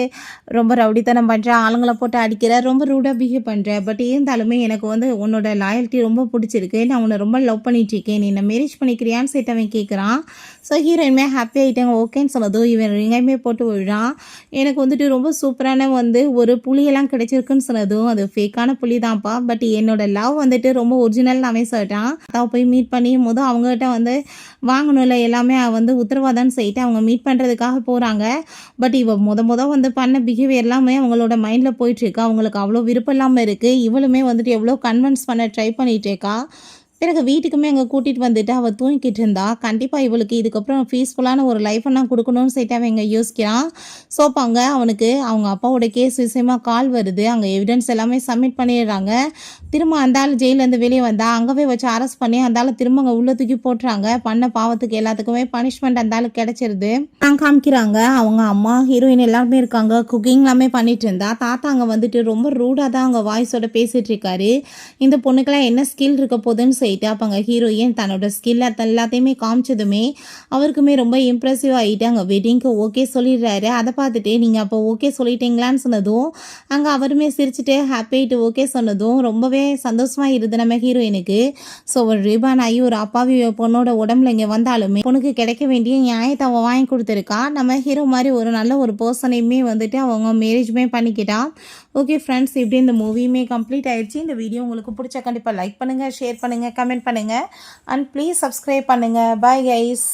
ரொம்ப ரவுடித்தனம் பண்ணுற, ஆளுங்களை போட்டு அடிக்கிற, ரொம்ப ரூடாக பிஹேவ் பண்ணுற, பட் இருந்தாலுமே எனக்கு வந்து உன்னோட லாயல்ட்டி ரொம்ப பிடிச்சிருக்கு, நான் உன்னை ரொம்ப லவ் பண்ணிட்டு இருக்கேன், நீ என்ன மேரேஜ் பண்ணிக்கிறியான்னு சொல்லிட்டு அவன் கேட்குறான். ஸோ ஹீரோயின்மே ஹாப்பி ஆகிட்டாங்க. ஓகேன்னு சொன்னதும் இவன் எங்கேயுமே போட்டு விழுறான். எனக்கு வந்துட்டு ரொம்ப சூப்பரான வந்து ஒரு புளியெல்லாம் கிடைச்சிருக்குன்னு சொன்னதும் அது ஃபேக்கான புளி தான்ப்பா, பட் என்னோட லவ் வந்துட்டு ரொம்ப ஒரிஜினல் அவன் சொல்லிட்டான். அதை போய் மீட் பண்ணியும் போது அவங்ககிட்ட வந்து வாங்கணும்ல எல்லாமே வந்து உத்தரவாதம்னு சொல்லிட்டு அவங்க மீட் பண்ணுறதுக்காக போகிறாங்க. பட் இவ முத வந்து பண்ண பிஹேவியர் எல்லாமே அவங்களோட மைண்டில் போயிட்டுருக்கு. அவங்களுக்கு அவ்வளோ விருப்பம் இல்லாமல் இருக்குது. இவளுமே வந்துட்டு எவ்வளோ கன்வின்ஸ் பண்ண ட்ரை பண்ணிகிட்டு இருக்கா. பிறகு வீட்டுக்குமே அங்கே கூட்டிகிட்டு வந்துட்டு அவள் தூங்கிக்கிட்டு இருந்தா. கண்டிப்பாக இவளுக்கு இதுக்கப்புறம் பீஸ்ஃபுல்லான ஒரு லைஃப்பை நான் கொடுக்கணும்னு சொல்லிட்டு அவன் இங்கே யோசிக்கிறான். ஸோ அப்போ அங்கே அவனுக்கு அவங்க அப்பாவோட கேஸ் விஷயமா கால் வருது. அங்கே எவிடன்ஸ் எல்லாமே சப்மிட் பண்ணிடுறாங்க. திரும்ப அந்த ஆள் ஜெயிலேருந்து வெளியே வந்தா அங்கவே வச்சு அரெஸ்ட் பண்ணி அந்த ஆள் திரும்ப அங்கே உள்ள தூக்கி போட்டுறாங்க. பண்ண பாவத்துக்கு எல்லாத்துக்குமே பனிஷ்மெண்ட் அந்த ஆளுக்கு கிடைச்சிருது. காமிக்கிறாங்க அவங்க அம்மா ஹீரோயின் எல்லாருமே இருக்காங்க. குக்கிங் எல்லாமே பண்ணிட்டு இருந்தா. தாத்தா அங்கே வந்துட்டு ரொம்ப ரூடாக தான் அவங்க வாய்ஸோட பேசிகிட்டு இருக்காரு. இந்த பொண்ணுக்கெல்லாம் என்ன ஸ்கில் இருக்க போகுதுன்னு சொல்லிட்டு அப்போ அங்கே ஹீரோயின் தன்னோட ஸ்கில் எல்லாத்தையுமே காமிச்சதுமே அவருக்குமே ரொம்ப இம்ப்ரெசிவ் ஆகிட்டு அங்கே வெட்டிங்க்கு ஓகே சொல்லிடுறாரு. அதை பார்த்துட்டு நீங்கள் அப்போ ஓகே சொல்லிட்டீங்களான்னு சொன்னதும் அங்கே அவருமே சிரிச்சுட்டு ஹாப்பி ஆகிட்டு ஓகே சொன்னதும் ரொம்பவே சந்தோஷமாக இருது நம்ம ஹீரோயினுக்கு. ஸோ ஒரு ரிபான் ஆகி ஒரு அப்பாவி பொண்ணோட உடம்புல இங்கே வந்தாலுமே பொண்ணுக்கு கிடைக்க வேண்டிய நியாயத்தை அவன் வாங்கி கொடுத்துருக்கா. நம்ம ஹீரோ மாதிரி ஒரு நல்ல ஒரு பர்சனையுமே வந்துட்டு அவங்க மேரேஜுமே பண்ணிக்கிட்டான். ஓகே ஃப்ரெண்ட்ஸ், இப்படி இந்த மூவியுமே கம்ப்ளீட் ஆயிடுச்சு. இந்த வீடியோ உங்களுக்கு பிடிச்சா கண்டிப்பாக லைக் பண்ணுங்கள், ஷேர் பண்ணுங்கள், கமெண்ட் பண்ணுங்கள் அண்ட் ப்ளீஸ் சப்ஸ்கிரைப் பண்ணுங்கள். Bye guys.